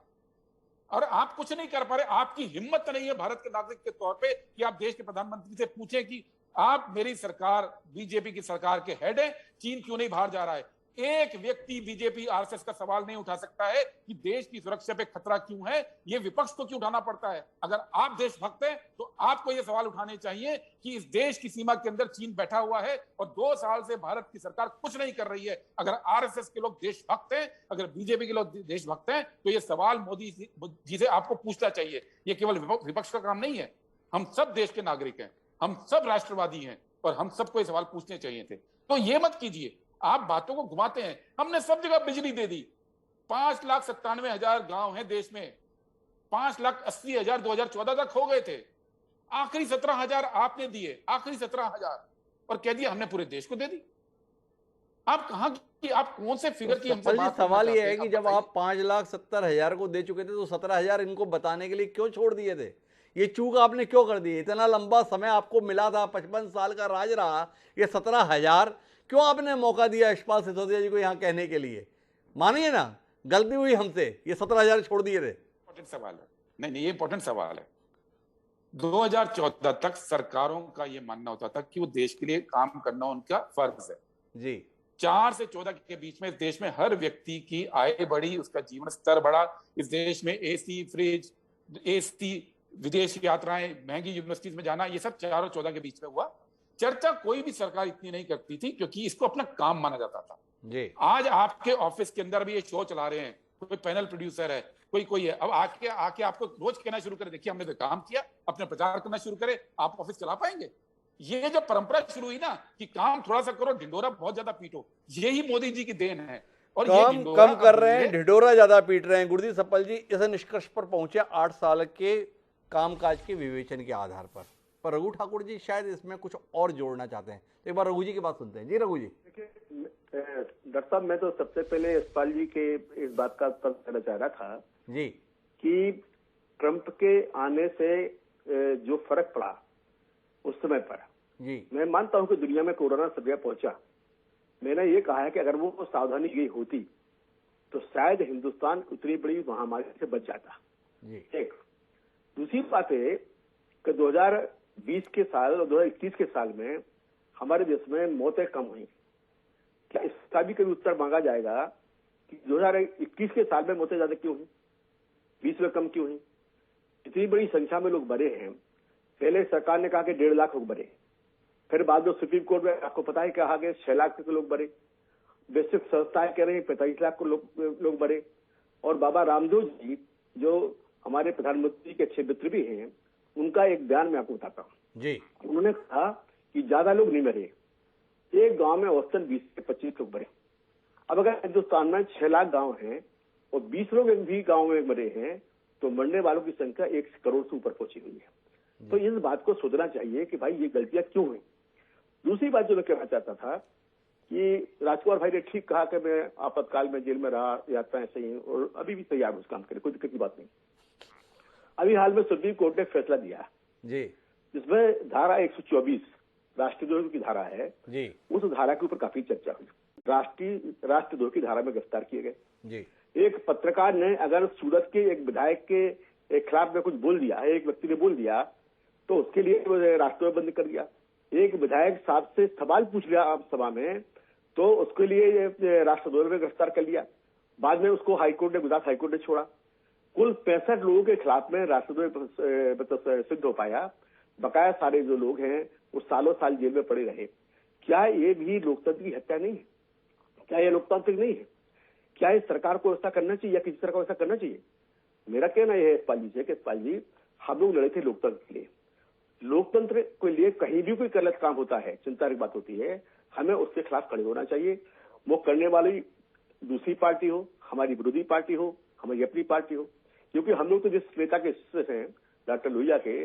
और आप कुछ नहीं कर पा रहे। आपकी हिम्मत नहीं है भारत के नागरिक के तौर पे कि आप देश के प्रधानमंत्री से पूछें कि आप, मेरी सरकार बीजेपी की सरकार के हेड है, चीन क्यों नहीं बाहर जा रहा है? एक व्यक्ति बीजेपी आरएसएस का सवाल नहीं उठा सकता है कि देश की सुरक्षा पे खतरा क्यों है, ये विपक्ष को क्यों उठाना पड़ता है? अगर आप देशभक्त हैं तो आपको ये सवाल उठाने चाहिए कि इस देश की सीमा के अंदर चीन बैठा हुआ है और 2 साल से भारत की सरकार कुछ नहीं कर रही है। अगर आरएसएस के लोग देशभक्त हैं, अगर बीजेपी के लोग देशभक्त हैं, तो ये सवाल मोदी जी से आपको पूछना चाहिए। ये केवल विपक्ष का काम नहीं है, हम सब देश के नागरिक हैं, हम सब राष्ट्रवादी हैं, और हम सबको ये सवाल पूछने चाहिए थे। तो ये मत कीजिए, आप बातों को घुमाते हैं। हमने सब जगह बिजली दे दी, 5,97,000 गांव हैं देश में, 5,80,000 2014 तक हो गए थे, आखिरी 17,000 आपने दिए, आखिरी 17,000, और कह दिया हमने पूरे देश को दे दी। आप कहां की, आप कौन से फिगर की हमसे बात? सवाल ये है कि जब आप 5,70,000 को दे चुके थे तो 17,000 इनको बताने के लिए क्यों छोड़ दिए थे? ये चूक आपने क्यों कर दी? इतना लंबा समय आपको मिला था, 55 साल का राज रहा, ये 17,000 क्यों आपने मौका दिया यशपाल सिसोदिया जी को यहाँ कहने के लिए? मानिए ना, गलती हुई हमसे, ये 17,000 छोड़ दिए थे। इंपॉर्टेंट सवाल है। नहीं, ये इंपॉर्टेंट सवाल है। 2014 तक सरकारों का ये मानना होता था कि वो देश के लिए काम करना उनका फर्ज है जी। 4 से 14 के बीच में इस देश में हर व्यक्ति की आय बढ़ी, उसका जीवन स्तर बढ़ा। इस देश में एसी, फ्रिज, एसी, विदेश यात्राएं, महंगी यूनिवर्सिटीज में जाना, ये सब 4 और 14 के बीच में हुआ। चर्चा कोई भी सरकार इतनी नहीं करती थी, क्योंकि इसको अपना काम माना जाता था जी। आज आपके ऑफिस के अंदर भी ये शो चला रहे हैं, कोई पैनल प्रोड्यूसर है, कोई है, अब आके आपको रोज कहना शुरू करे, देखिए हमने तो काम किया, अपने प्रचार करना शुरू करे, आप ऑफिस चला पाएंगे? ये जो परंपरा शुरू हुई ना कि काम थोड़ा सा करो, ढिंडोरा बहुत ज्यादा पीटो, यही मोदी जी की देन है। और काम कम कर रहे हैं, ढिंडोरा ज्यादा पीट रहे हैं। गुरदीप सप्पल जी इस निष्कर्ष पर पहुंचे 8 साल के कामकाज के विवेचन के आधार पर रघु ठाकुर जी शायद इसमें कुछ और जोड़ना चाहते हैं। तो एक बार रघु जी की बात सुनते हैं। जी रघु जी। देखिए डॉक्टर साहब, मैं तो सबसे पहले यशपाल जी के इस बात का उत्तर देना चाह रहा था जी कि ट्रंप के आने से जो फर्क पड़ा उस समय पर जी, मैं मानता हूं कि दुनिया में कोरोना सब जगह पहुंचा। मैंने ये कहा है कि अगर वो सावधानी की होती तो शायद हिंदुस्तान उतनी बड़ी महामारी से बच जाता जी। एक। दूसरी बात है कि 2020 के साल और 2021 के साल में हमारे देश में मौतें कम हुई। क्या इसका भी कभी उत्तर मांगा जाएगा कि 2021 के साल में मौतें ज्यादा क्यों हुई, 20 में कम क्यों हुई? इतनी बड़ी संख्या में लोग मरे हैं। पहले सरकार ने कहा कि 1.5 लाख लोग मरे, फिर बाद में सुप्रीम कोर्ट में आपको पता है कहा कि 6 लाख के लोग मरे। वैश्विक संस्थाएं कह रही हैं 45 लाख को लोग मरे। और बाबा रामदेव जी जो हमारे प्रधानमंत्री के अच्छे मित्र भी हैं, उनका एक बयान मैं आपको बताता हूँ जी। उन्होंने कहा कि ज्यादा लोग नहीं मरे, एक गांव में औसतन 20 से 25 लोग मरे। अब अगर हिंदुस्तान में 6 लाख गांव हैं और 20 लोग भी गांव में मरे हैं तो मरने वालों की संख्या 1 करोड़ से ऊपर पहुंची हुई है। तो इस बात को सोचना चाहिए कि भाई ये गलतियां क्यों हुई। दूसरी बात जो मैं कहना चाहता था कि राजकुमार भाई ने ठीक कहा कि मैं आपातकाल में जेल में रहा, यात्राएं सही और अभी भी तैयार हूं उस काम के लिए, कोई दिक्कत की बात नहीं। अभी हाल में सुप्रीम कोर्ट ने फैसला दिया जी, जिसमें धारा 124 राष्ट्रद्रोह की धारा है जी, उस धारा के ऊपर काफी चर्चा हुई। राष्ट्रद्रोह की धारा में गिरफ्तार किए गए जी, एक पत्रकार ने अगर सूरत के एक विधायक के खिलाफ में कुछ बोल दिया, एक व्यक्ति ने बोल दिया, तो उसके लिए राष्ट्रद्रोह बंद कर दिया। एक विधायक साहब से सवाल पूछ लिया आम सभा में तो उसके लिए राष्ट्रद्रोह में गिरफ्तार कर लिया। बाद में उसको हाईकोर्ट ने, गुजरात हाईकोर्ट ने छोड़ा। कुल 65 लोगों के खिलाफ में राष्ट्रद्रोह सिद्ध हो पाया। बकाया सारे जो लोग हैं वो सालों साल जेल में पड़े रहे। क्या ये भी लोकतंत्र की हत्या नहीं है? क्या ये लोकतांत्रिक नहीं है? क्या इस सरकार को ऐसा करना चाहिए या किसी सरकार को ऐसा करना चाहिए? मेरा कहना यह है यशपाल जी से कि यशपाल जी, हम लोग लड़े थे लोकतंत्र के लिए। लोकतंत्र के लिए कहीं भी कोई गलत काम होता है, चिंता की बात होती है, हमें उसके खिलाफ खड़े होना चाहिए। वो करने वाली दूसरी पार्टी हो, हमारी विरोधी पार्टी हो, हमारी अपनी पार्टी हो। क्योंकि हम लोग तो जिस नेता के शिष्य हैं डॉक्टर लोहिया के,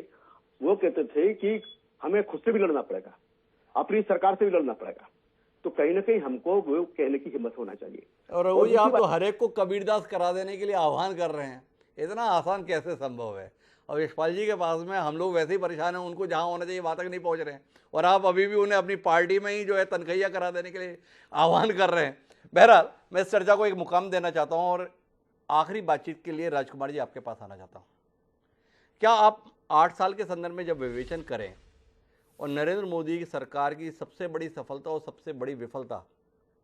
वो कहते थे कि हमें खुद से भी लड़ना पड़ेगा, अपनी सरकार से भी लड़ना पड़ेगा। तो कहीं ना कहीं हमको वो कहने की हिम्मत होना चाहिए। और वो ये आप तो हर एक को कबीरदास करा देने के लिए आह्वान कर रहे हैं, इतना आसान कैसे संभव है? और यशपाल जी के पास में हम लोग वैसे ही परेशान हैं, उनको जहां होना चाहिए वहां तक नहीं पहुंच रहे हैं, और आप अभी भी उन्हें अपनी पार्टी में ही जो है तनख्वाहियां करा देने के लिए आह्वान कर रहे हैं। बहरहाल मैं इस चर्चा को एक मुकाम देना चाहता हूं और आखिरी बातचीत के लिए राजकुमार जी आपके पास आना चाहता हूं। क्या आप 8 साल के संदर्भ में जब विवेचन करें और नरेंद्र मोदी की सरकार की सबसे बड़ी सफलता और सबसे बड़ी विफलता,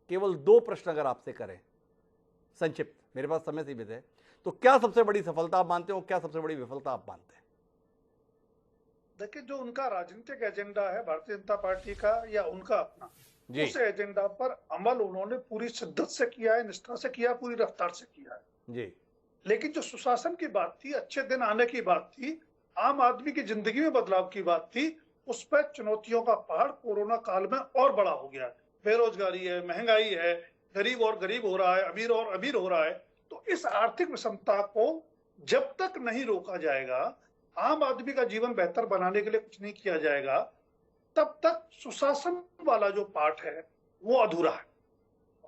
केवल 2 प्रश्न अगर आपसे करें संक्षिप्त, मेरे पास समय सीमित है, तो क्या सबसे बड़ी सफलता आप मानते हो, क्या सबसे बड़ी विफलता आप मानते हैं? देखिए, जो उनका राजनीतिक एजेंडा है भारतीय जनता पार्टी का या उनका अपना, उस एजेंडा पर अमल उन्होंने पूरी शिद्दत से किया है, निष्ठा से किया है, पूरी रफ्तार से किया है जी। लेकिन जो सुशासन की बात थी, अच्छे दिन आने की बात थी, आम आदमी की जिंदगी में बदलाव की बात थी, उस पर चुनौतियों का पहाड़ कोरोना काल में और बड़ा हो गया है। बेरोजगारी है, महंगाई है, गरीब और गरीब हो रहा है, अमीर और अमीर हो रहा है। तो इस आर्थिक विषमता को जब तक नहीं रोका जाएगा, आम आदमी का जीवन बेहतर बनाने के लिए कुछ नहीं किया जाएगा, तब तक सुशासन वाला जो पार्ट है वो अधूरा है।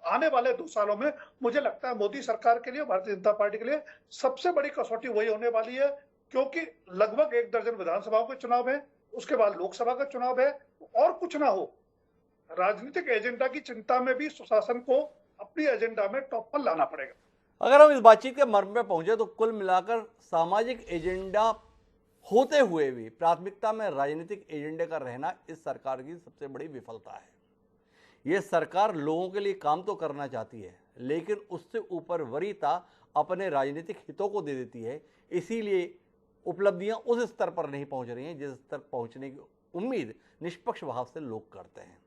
आने वाले 2 सालों में मुझे लगता है मोदी सरकार के लिए, भारतीय जनता पार्टी के लिए सबसे बड़ी कसौटी वही होने वाली है, क्योंकि लगभग 1 दर्जन विधानसभाओं के चुनाव है, उसके बाद लोकसभा का चुनाव है, और कुछ ना हो, राजनीतिक एजेंडा की चिंता में भी सुशासन को अपनी एजेंडा में टॉप पर लाना पड़ेगा। अगर हम इस बातचीत के मर्म में पहुंचे तो कुल मिलाकर सामाजिक एजेंडा होते हुए भी प्राथमिकता में राजनीतिक एजेंडे का रहना इस सरकार की सबसे बड़ी विफलता है। यह सरकार लोगों के लिए काम तो करना चाहती है, लेकिन उससे ऊपर वरीयता अपने राजनीतिक हितों को दे देती है। इसीलिए उपलब्धियां उस स्तर पर नहीं पहुंच रही हैं जिस स्तर पहुंचने की उम्मीद निष्पक्ष भाव से लोग करते हैं।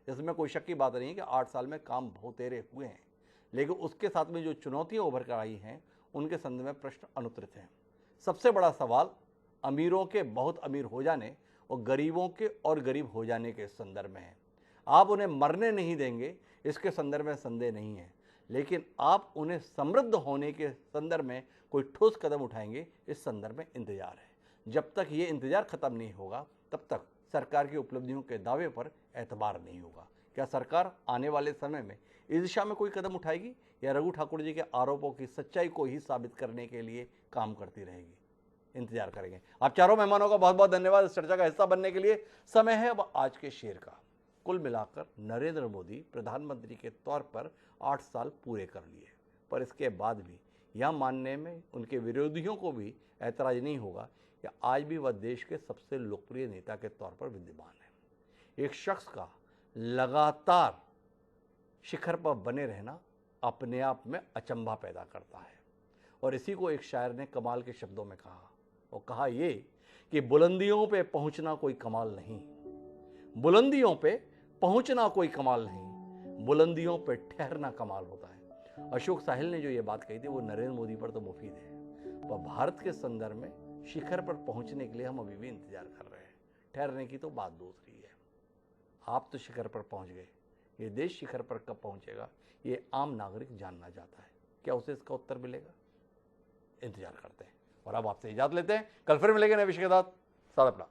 इसमें कोई शक की बात नहीं है कि 8 साल में काम बहुतेरे हुए हैं, लेकिन उसके साथ में जो चुनौतियां उभर कर आई हैं उनके संदर्भ में प्रश्न अनुत्तरित हैं। सबसे बड़ा सवाल अमीरों के बहुत अमीर हो जाने और गरीबों के और गरीब हो जाने के संदर्भ में है। आप उन्हें मरने नहीं देंगे इसके संदर्भ में संदेह नहीं है, लेकिन आप उन्हें समृद्ध होने के संदर्भ में कोई ठोस कदम उठाएंगे इस संदर्भ में इंतजार है। जब तक ये इंतजार खत्म नहीं होगा तब तक सरकार की उपलब्धियों के दावे पर एतबार नहीं होगा। क्या सरकार आने वाले समय में इस दिशा में कोई कदम उठाएगी या रघु ठाकुर जी के आरोपों की सच्चाई को ही साबित करने के लिए काम करती रहेगी? इंतजार करेंगे। आप चारों मेहमानों का बहुत बहुत धन्यवाद इस चर्चा का हिस्सा बनने के लिए। समय है अब आज के शेर का। कुल मिलाकर नरेंद्र मोदी प्रधानमंत्री के तौर पर 8 साल पूरे कर लिए, पर इसके बाद भी यह मानने में उनके विरोधियों को भी ऐतराज नहीं होगा कि आज भी वह देश के सबसे लोकप्रिय नेता के तौर पर विद्यमान है। एक शख्स का लगातार शिखर पर बने रहना अपने आप में अचंभा पैदा करता है, और इसी को एक शायर ने कमाल के शब्दों में कहा, और कहा ये कि बुलंदियों पे पहुंचना कोई कमाल नहीं, बुलंदियों पे पहुंचना कोई कमाल नहीं, बुलंदियों पर ठहरना कमाल होता है। अशोक साहिल ने जो ये बात कही थी वो नरेंद्र मोदी पर तो मुफीद है, पर भारत के संदर्भ में शिखर पर पहुंचने के लिए हम अभी भी इंतजार कर रहे हैं। ठहरने की तो बात दूसरी है। आप तो शिखर पर पहुंच गए, ये देश शिखर पर कब पहुंचेगा ये आम नागरिक जानना चाहता है। क्या उसे इसका उत्तर मिलेगा? इंतजार करते हैं। और अब आपसे इजाजत लेते हैं, कल फिर मिलेंगे नए विषय के साथ। साथ अपना